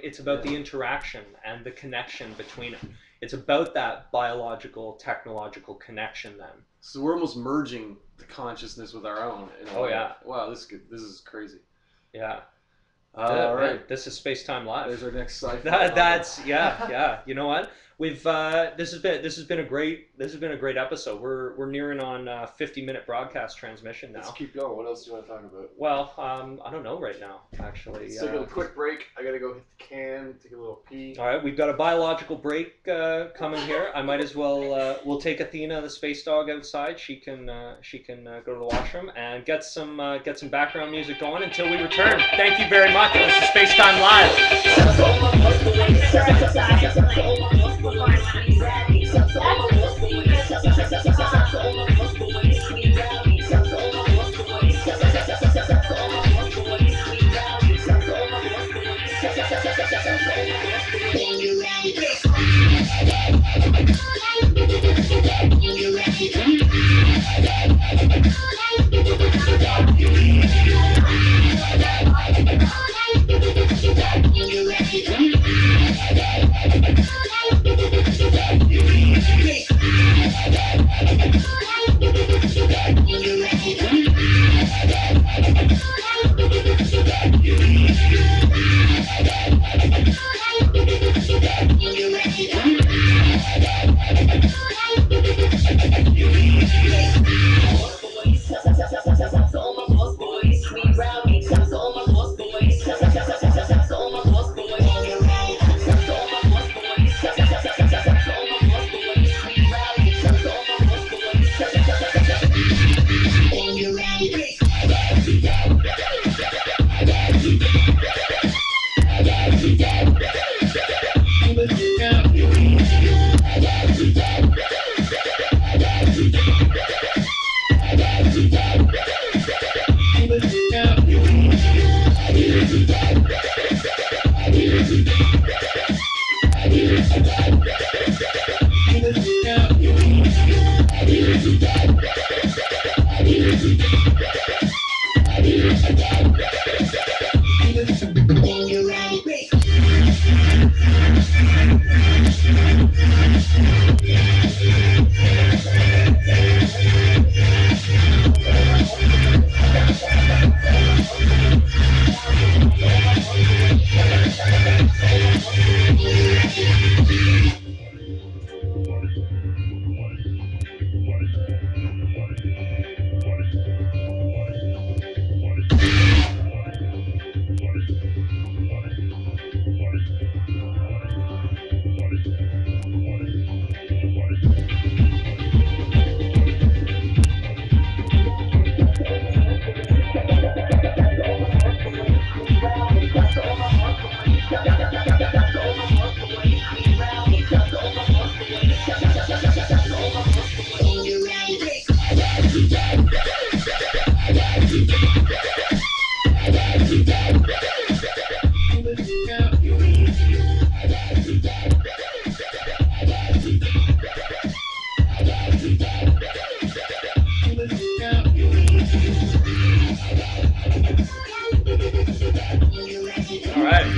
it's about the interaction and the connection between it. It's about that biological, technological connection then. So we're almost merging the consciousness with our own. Oh yeah. Wow, this is crazy. Yeah. All right. This is Space-Time Live. There's our next sci-fi. That's yeah. You know what? We've this has been a great episode. We're nearing on 50-minute broadcast transmission now. Let's keep going. What else do you want to talk about? Well, I don't know right now actually. Let's take a quick break. I gotta go hit the can, take a little pee. All right, we've got a biological break coming here. I might as well we'll take Athena, the space dog, outside. She can go to the washroom and get some background music going until we return. Thank you very much. This is Space-Time Live.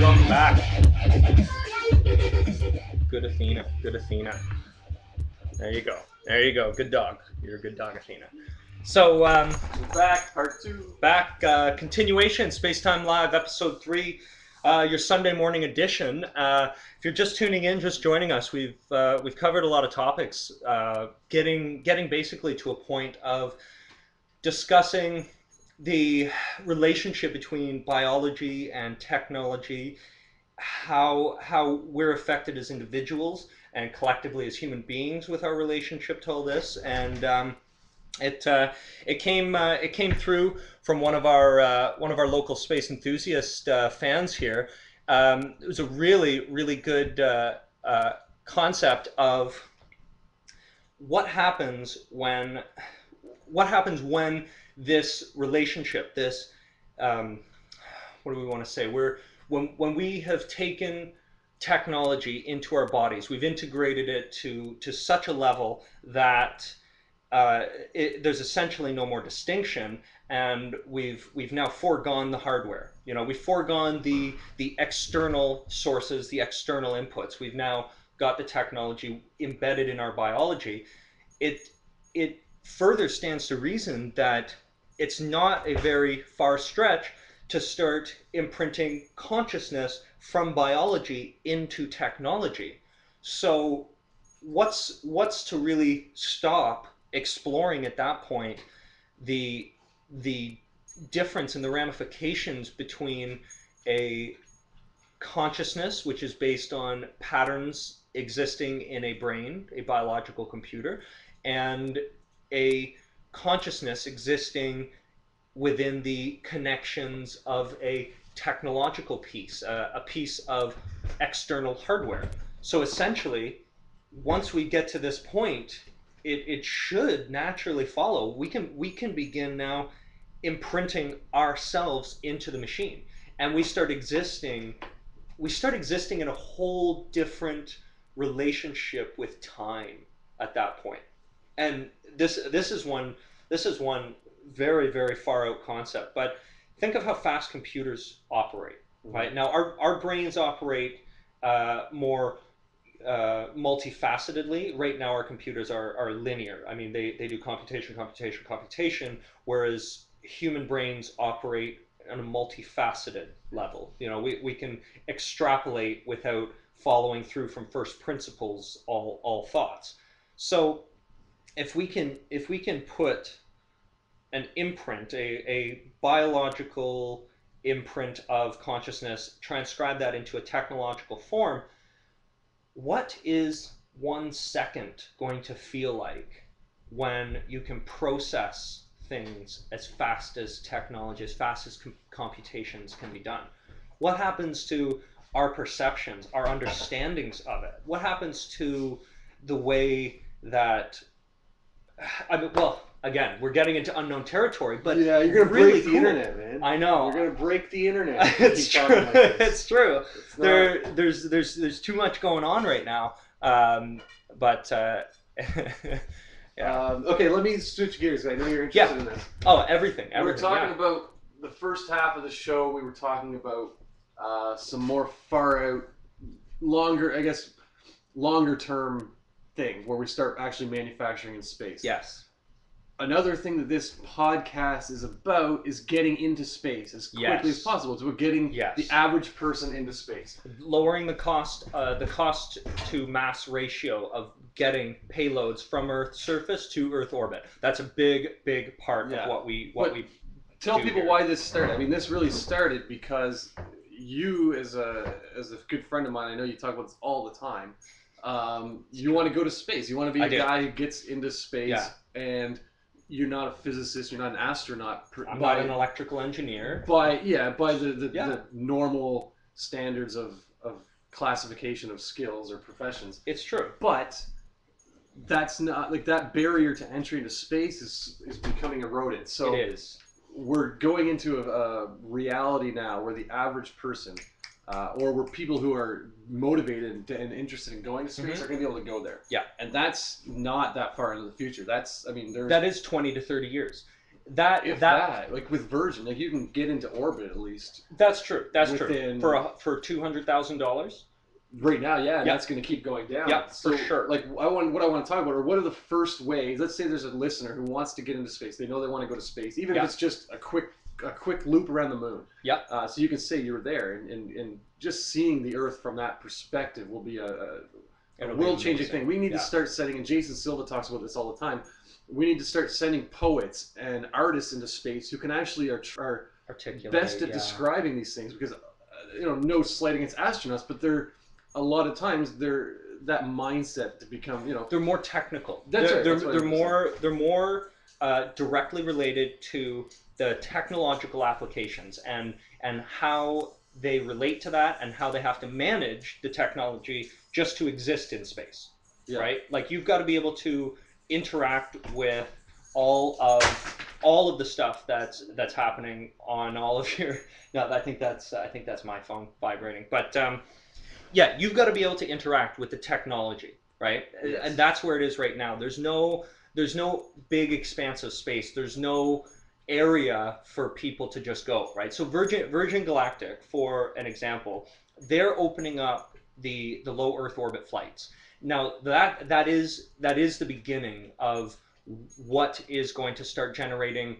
Welcome back. Good Athena. Good Athena. There you go. There you go. Good dog. You're a good dog, Athena. So, we're back, part 2. Back, continuation, Space-Time Live, episode 3, your Sunday morning edition. If you're just tuning in, just joining us, we've covered a lot of topics, getting basically to a point of discussing the relationship between biology and technology, how we're affected as individuals and collectively as human beings with our relationship to all this, and it came through from one of our local space enthusiast fans here. It was a really good concept of what happens when this relationship, this what do we want to say? When we have taken technology into our bodies, we've integrated it to such a level that there's essentially no more distinction, and we've now foregone the hardware. You know, we've foregone the external sources, the external inputs. We've now got the technology embedded in our biology. It further stands to reason that it's not a very far stretch to start imprinting consciousness from biology into technology. So what's to really stop exploring at that point the the difference in the ramifications between a consciousness, which is based on patterns existing in a brain, a biological computer, and a consciousness existing within the connections of a technological piece, a piece of external hardware. So essentially, once we get to this point, it should naturally follow. We can begin now imprinting ourselves into the machine, and we start existing in a whole different relationship with time at that point. And this is one very very far out concept. But think of how fast computers operate. Right now, our brains operate more multifacetedly. Right now, our computers are linear. I mean, they do computation, computation, computation, whereas human brains operate on a multifaceted level. We can extrapolate without following through from first principles all thoughts. So if we can put an imprint, a biological imprint of consciousness, transcribe that into a technological form, what is 1 second going to feel like when you can process things as fast as technology, as fast as computations can be done? What happens to our perceptions, our understandings of it? What happens to the way that, I mean, well, again, we're getting into unknown territory, but yeah, you're gonna really break the cool. internet, man. I know. You're gonna break the internet. It's true. Like It's true. It's not... There's too much going on right now. But yeah. Okay, let me switch gears. I know you're interested in this. Oh, everything. We were talking yeah. about the first half of the show. We were talking about some more far out, longer term thing where we start actually manufacturing in space. Yes. Another thing that this podcast is about is getting into space as quickly as possible. It's about getting the average person into space. Lowering the cost to mass ratio of getting payloads from Earth's surface to Earth orbit. That's a big part of what we tell people here. Why this started. I mean, this really started because you, as a good friend of mine, I know you talk about this all the time. You want to go to space. You want to be a guy who gets into space, and you're not a physicist. You're not an astronaut. I'm not an electrical engineer. By the normal standards of classification of skills or professions. It's true. But that's not like that barrier to entry into space is becoming eroded. So it is. We're going into a reality now where the average person, or where people who are motivated and interested in going to space are going to be able to go there. Yeah. And that's not that far into the future. That is 20 to 30 years. Like with Virgin, like you can get into orbit at least. That's true. That's true. For $200,000. Right now, yeah, and that's going to keep going down. Yeah, so, for sure. Like, what I want to talk about are what are the first ways. Let's say there's a listener who wants to get into space. They know they want to go to space, even if it's just a quick loop around the moon. Yeah. So you can say you were there, and just seeing the Earth from that perspective will be a world-changing thing. We need to start sending, and Jason Silva talks about this all the time. We need to start sending poets and artists into space who can actually are best at describing these things, because no slight against astronauts, but a lot of times they're that mindset to become they're more technical. That's right. They're more directly related to the technological applications and how they relate to that and how they have to manage the technology just to exist in space. Right? Like you've got to be able to interact with all of the stuff that's happening on all of your. No, I think that's my phone vibrating. But yeah, you've got to be able to interact with the technology, right? Yes. And that's where it is right now. There's no big expanse of space. There's no area for people to just go, right? So Virgin Galactic, for an example, they're opening up the low Earth orbit flights. Now that is the beginning of what is going to start generating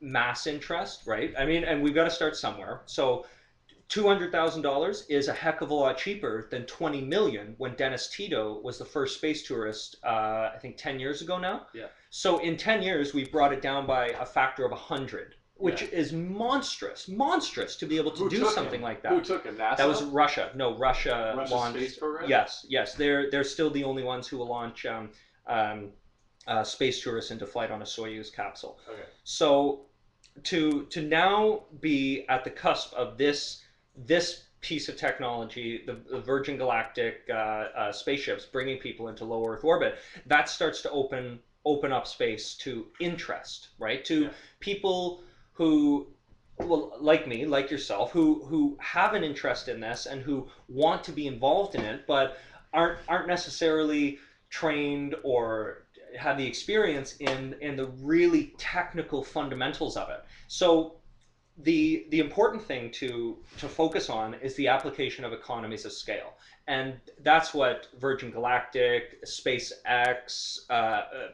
mass interest, right? I mean, and we've got to start somewhere. So $200,000 is a heck of a lot cheaper than 20 million when Dennis Tito was the first space tourist, I think 10 years ago now. Yeah. So in 10 years, we've brought it down by a factor of 100, which is monstrous to be able to do something like that. Who took it? NASA? That was Russia. No, Russia Russia's launched. space program? Yes. They're still the only ones who will launch space tourists into flight on a Soyuz capsule. Okay. So to now be at the cusp of this piece of technology, the Virgin Galactic spaceships bringing people into low Earth orbit, that starts to open up space to interest, right? To people who, well, like me, like yourself, who have an interest in this and who want to be involved in it, but aren't necessarily trained or have the experience in the really technical fundamentals of it. So the important thing to focus on is the application of economies of scale, and that's what Virgin Galactic, SpaceX,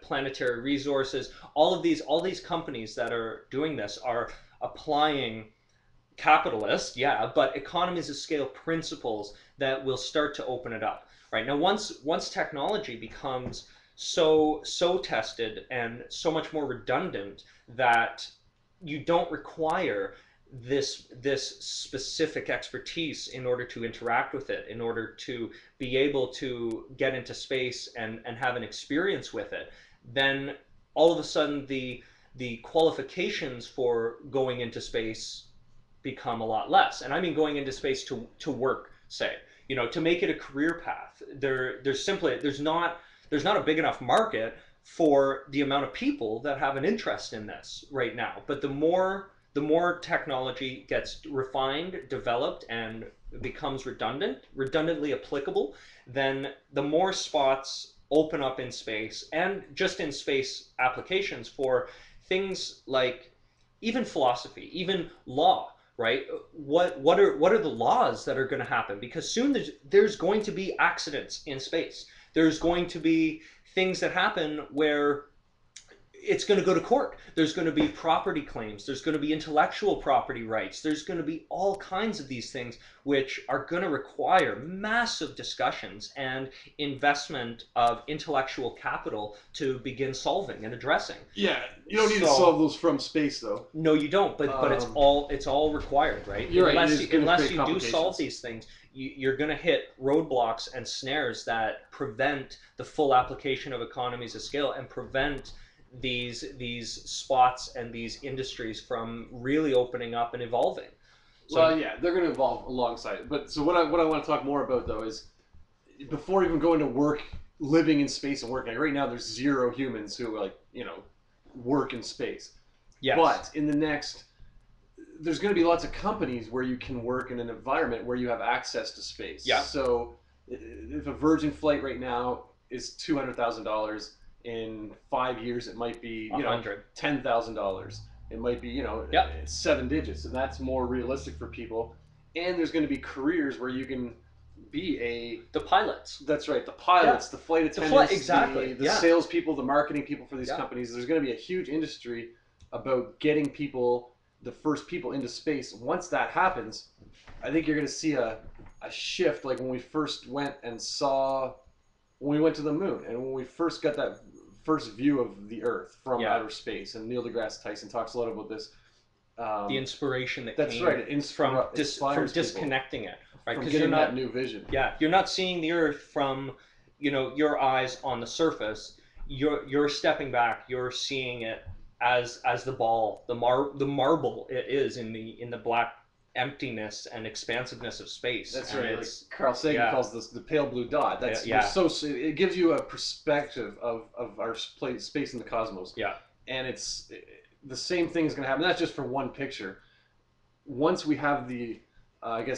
Planetary Resources, all these companies that are doing this are applying capitalist, but economies of scale principles that will start to open it up. Right now, once technology becomes so tested and so much more redundant that you don't require this specific expertise in order to interact with it, in order to be able to get into space and have an experience with it, then all of a sudden the qualifications for going into space become a lot less. And I mean going into space to work, say, to make it a career path. There's not a big enough market for the amount of people that have an interest in this right now. But the more technology gets refined, developed, and becomes redundantly applicable, then the more spots open up in space, and just in space applications for things like even philosophy, even law, right? What are the laws that are going to happen? Because soon there's going to be accidents in space. There's going to be things that happen where it's going to go to court. There's going to be property claims. There's going to be intellectual property rights. There's going to be all kinds of these things which are going to require massive discussions and investment of intellectual capital to begin solving and addressing. Yeah, you don't need to solve those from space, though. No, you don't. But it's all required, right? You're unless right. Unless you do solve these things, you're going to hit roadblocks and snares that prevent the full application of economies of scale and prevent these spots and these industries from really opening up and evolving. So, well, yeah, they're going to evolve alongside it. But so what I want to talk more about, though, is before even going to work, living in space and working. Like right now, there's 0 humans who work in space. Yes. But in the next, there's going to be lots of companies where you can work in an environment where you have access to space. Yeah. So if a Virgin flight right now is $200,000. In 5 years, it might be $10,000. It might be 7 digits, and that's more realistic for people. And there's going to be careers where you can be the pilots. That's right, the pilots, the flight attendants, the salespeople, the marketing people for these companies. There's going to be a huge industry about getting people, the first people into space. Once that happens, I think you're going to see a shift, like when we first went and when we went to the moon, and when we first got that first view of the Earth from outer space. And Neil deGrasse Tyson talks a lot about this. The inspiration that that's came right. from disconnecting it, right? Because you're not that new vision. Yeah, you're not seeing the Earth from your eyes on the surface. You're stepping back. You're seeing it as the ball, the marble it is in the black emptiness and expansive of space. That's right. Like Carl Sagan calls this the pale blue dot. That's it gives you a perspective of our space in the cosmos. Yeah. And it's the same thing is going to happen. Not just for one picture. Once we have the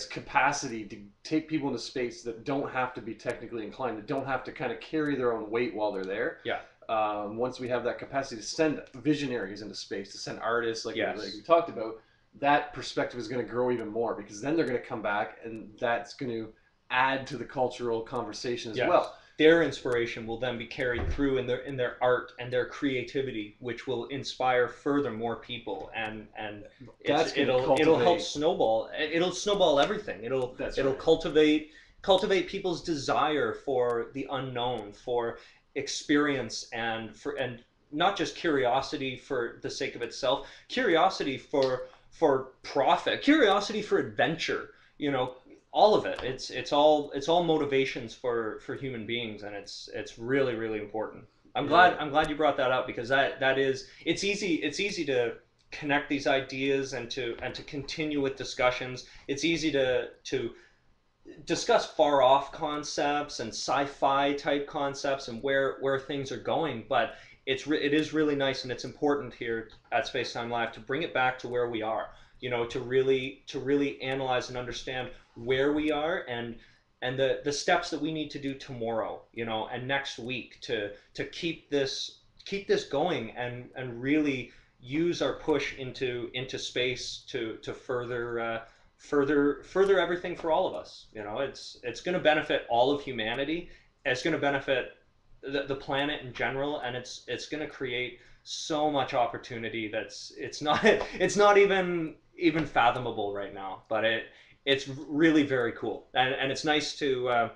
capacity to take people into space that don't have to be technically inclined, that don't have to kind of carry their own weight while they're there. Yeah. Once we have that capacity to send visionaries into space, to send artists like we talked about, that perspective is going to grow even more, because then they're going to come back and that's going to add to the cultural conversation as well. their inspiration will then be carried through in their art and their creativity, which will inspire further more people, and it'll help snowball. It'll snowball everything. It'll cultivate people's desire for the unknown, for experience, and not just curiosity for the sake of itself, curiosity for profit, curiosity for adventure. You know, all of it. It's all motivations for human beings, and it's really really important. I'm glad you brought that up, because that is it's easy to connect these ideas and to continue with discussions. It's easy to discuss far off concepts and sci-fi type concepts and where things are going, but it is really nice, and it's important here at Spacetime Live to bring it back to where we are, to really analyze and understand where we are, and the steps that we need to do tomorrow, and next week to keep this going, and really use our push into space to further everything for all of us. It's going to benefit all of humanity. It's going to benefit the planet in general, and it's going to create so much opportunity it's not even fathomable right now. But it's really very cool, and it's nice to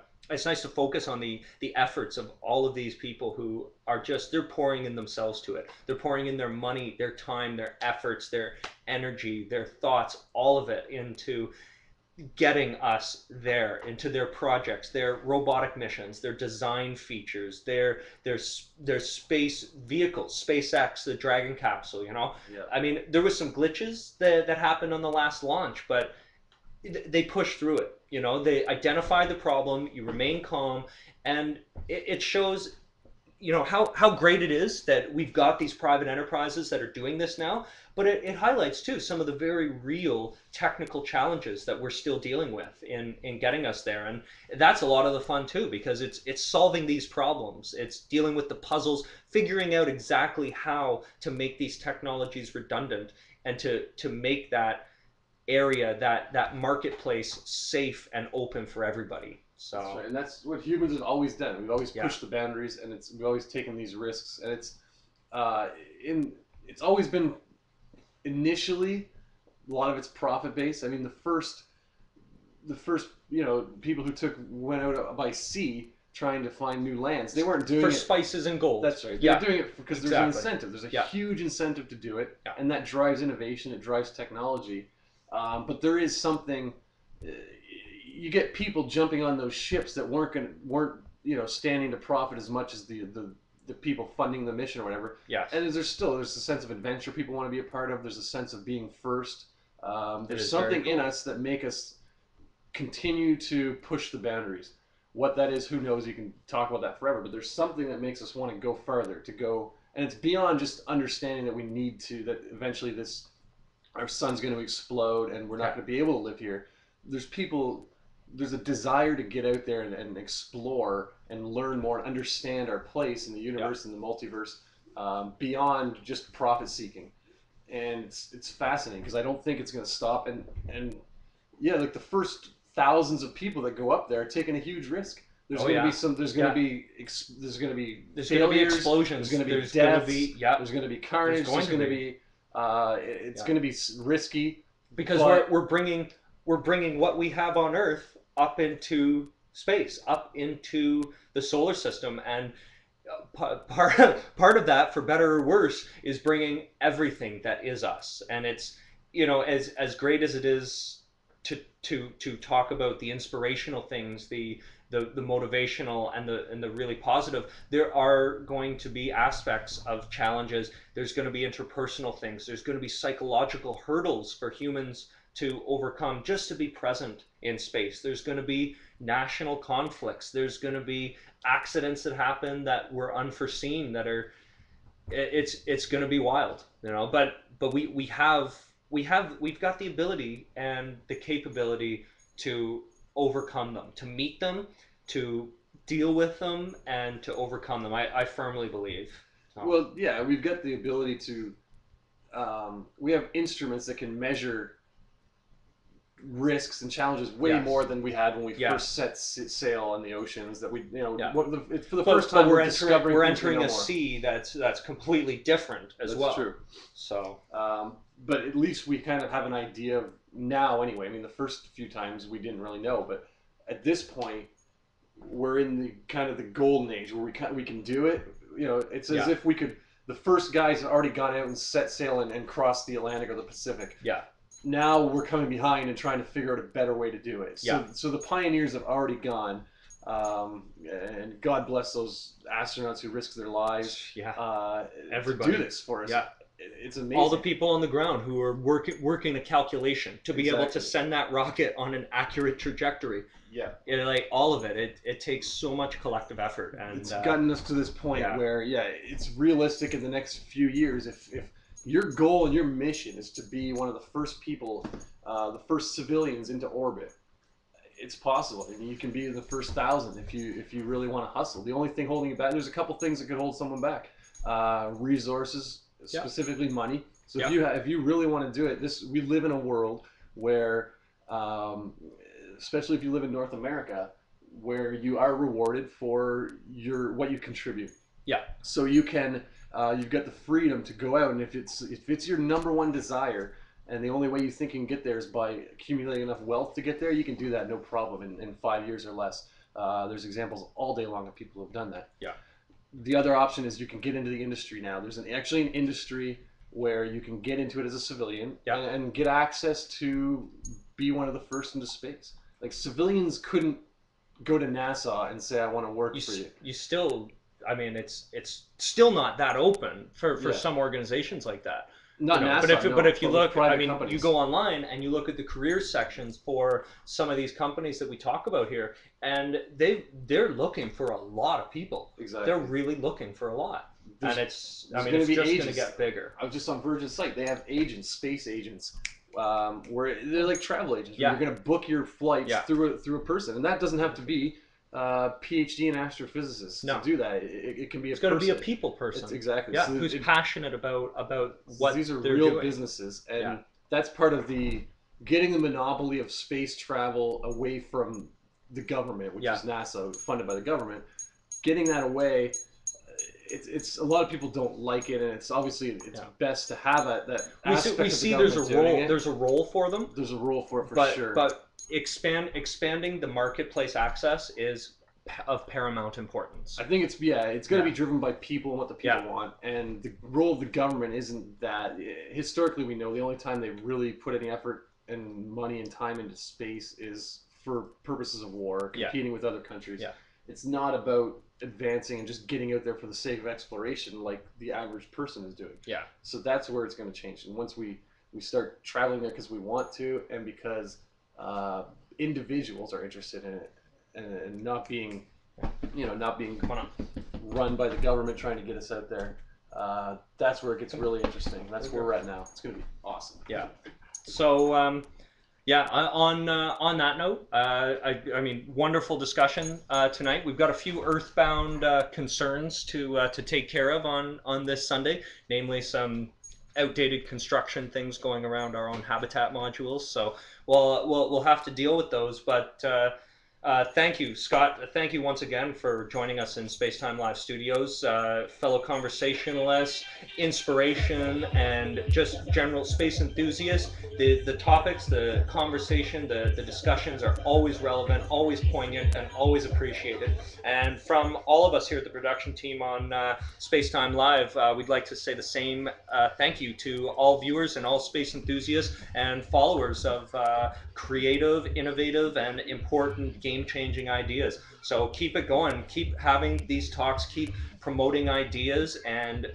focus on the efforts of all of these people who are they're pouring in themselves to it. They're pouring in their money, their time, their efforts, their energy, their thoughts, all of it into getting us there, into their projects, their robotic missions, their design features, their space vehicles, SpaceX, the Dragon capsule. Yeah. I mean, there was some glitches that happened on the last launch, but they push through it. They identify the problem, you remain calm, and it shows how great it is that we've got these private enterprises that are doing this now. But it highlights too some of the very real technical challenges that we're still dealing with in getting us there. And that's a lot of the fun too, because it's solving these problems, it's dealing with the puzzles, figuring out exactly how to make these technologies redundant, and to make that area, that marketplace, safe and open for everybody. So that's right. And that's what humans have always done. We've always pushed the boundaries, and we've always taken these risks, and it's always been initially a lot of it's profit based. I mean, the first people who went out by sea trying to find new lands, they weren't doing it for spices and gold. That's right. They're doing it because there's an incentive. There's a huge incentive to do it, yeah. and that drives innovation. It drives technology. But there is something. You get people jumping on those ships that weren't standing to profit as much as the people funding the mission or whatever. Yeah. And there's a sense of adventure people want to be a part of. There's a sense of being first. There's something in us that make us continue to push the boundaries. What that is, who knows? You can talk about that forever. But there's something that makes us want to go farther, and it's beyond just understanding that we need to. That eventually our sun's going to explode and we're not going to be able to live here. There's a desire to get out there and explore and learn more and understand our place in the universe and the multiverse, beyond just profit seeking. And it's fascinating, because I don't think it's going to stop. And like the first thousands of people that go up there are taking a huge risk. There's going to be explosions. There's going to be deaths. There's going to be carnage. It's going to be risky, because we're bringing what we have on Earth up into space, up into the solar system, and part of that, for better or worse, is bringing everything that is us. And it's as great as it is to talk about the inspirational things, the motivational and the really positive, there are going to be aspects of challenges. There's going to be interpersonal things. There's going to be psychological hurdles for humans to overcome just to be present in space. There's going to be national conflicts. There's going to be accidents that happen that were unforeseen, it's going to be wild, but we've got the ability and the capability to overcome them, to meet them, to deal with them, and to overcome them. I firmly believe. So. Well, yeah, we've got the ability to. We have instruments that can measure risks and challenges way more than we had when we first set sail on the oceans. That we, for the first time we're entering a sea that's completely different as well. That's true. So, but at least we kind of have an idea of now. Anyway, I mean, the first few times we didn't really know, but at this point, we're in the kind of the golden age where we can do it. It's as if we could. The first guys had already gone out and set sail and crossed the Atlantic or the Pacific. Yeah. Now we're coming behind and trying to figure out a better way to do it. So the pioneers have already gone, and God bless those astronauts who risked their lives. Everybody to do this for us. Yeah. It's amazing. All the people on the ground who are working a calculation to be able to send that rocket on an accurate trajectory. Yeah. Like all of it. It takes so much collective effort, and it's gotten us to this point where it's realistic in the next few years. If your goal and your mission is to be one of the first people, the first civilians into orbit, it's possible. I mean, you can be the first 1,000 if you really want to hustle. The only thing holding you back, there's a couple things that could hold someone back. Resources, specifically money. So if you really want to do it, we live in a world where, especially if you live in North America, where you are rewarded for what you contribute. Yeah. So you can. You've got the freedom to go out, and if it's your number one desire, and the only way you think you can get there is by accumulating enough wealth to get there, you can do that no problem in 5 years or less. There's examples all day long of people who have done that. Yeah. The other option is you can get into the industry now. There's actually an industry where you can get into it as a civilian and get access to be one of the first into space. Like civilians couldn't go to NASA and say, I want to work for you. You still... I mean, it's still not that open for some organizations like that. Not NASA, but if you look, I mean, companies. You go online and you look at the career sections for some of these companies that we talk about here, and they're looking for a lot of people. Exactly. They're really looking for a lot, and it's just going to get bigger. I was just on Virgin's site. They have agents, space agents, where they're like travel agents. Yeah. You're going to book your flights through a person, and that doesn't have to be PhD in astrophysicists to do that. It can be it's going to be a people person. Exactly. Yeah, so who's passionate about what these are they're real doing. businesses, and that's part of the getting the monopoly of space travel away from the government, which is NASA, funded by the government. Getting that away. It's a lot of people don't like it, and it's obviously best to have that aspect. We see there's a role. There's a role for them. There's a role for it for sure. But expanding the marketplace access is of paramount importance. I think it's going to be driven by people and what the people want, and the role of the government isn't that. Historically, we know the only time they really put any effort and money and time into space is for purposes of war, competing with other countries. Yeah. It's not about advancing and just getting out there for the sake of exploration like the average person is doing. Yeah. So that's where it's going to change. And once we start traveling there because we want to, and because individuals are interested in it, and not being run by the government trying to get us out there, that's where it gets really interesting. That's where we're at now. It's going to be awesome. Yeah. So on that note, I mean, wonderful discussion tonight. We've got a few earthbound concerns to take care of on this Sunday, namely some outdated construction things going around our own habitat modules. So we'll have to deal with those. But thank you, Scott. Thank you once again for joining us in Spacetime Live Studios. Fellow conversationalists, inspiration, and just general space enthusiasts. The topics, the conversation, the discussions are always relevant, always poignant, and always appreciated. And from all of us here at the production team on Spacetime Live, we'd like to say the same thank you to all viewers and all space enthusiasts and followers of creative, innovative, and important game-changing ideas. So keep it going, keep having these talks, keep promoting ideas and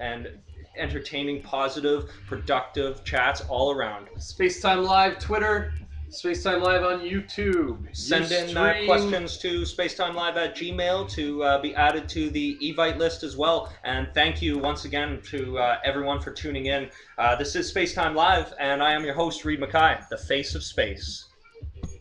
entertaining, positive, productive chats all around. Spacetime Live Twitter, Spacetime Live on YouTube. Send in questions to spacetimelive@gmail to be added to the Evite list as well. And thank you once again to everyone for tuning in. This is Spacetime Live, and I am your host, Reed Mackay, the face of space.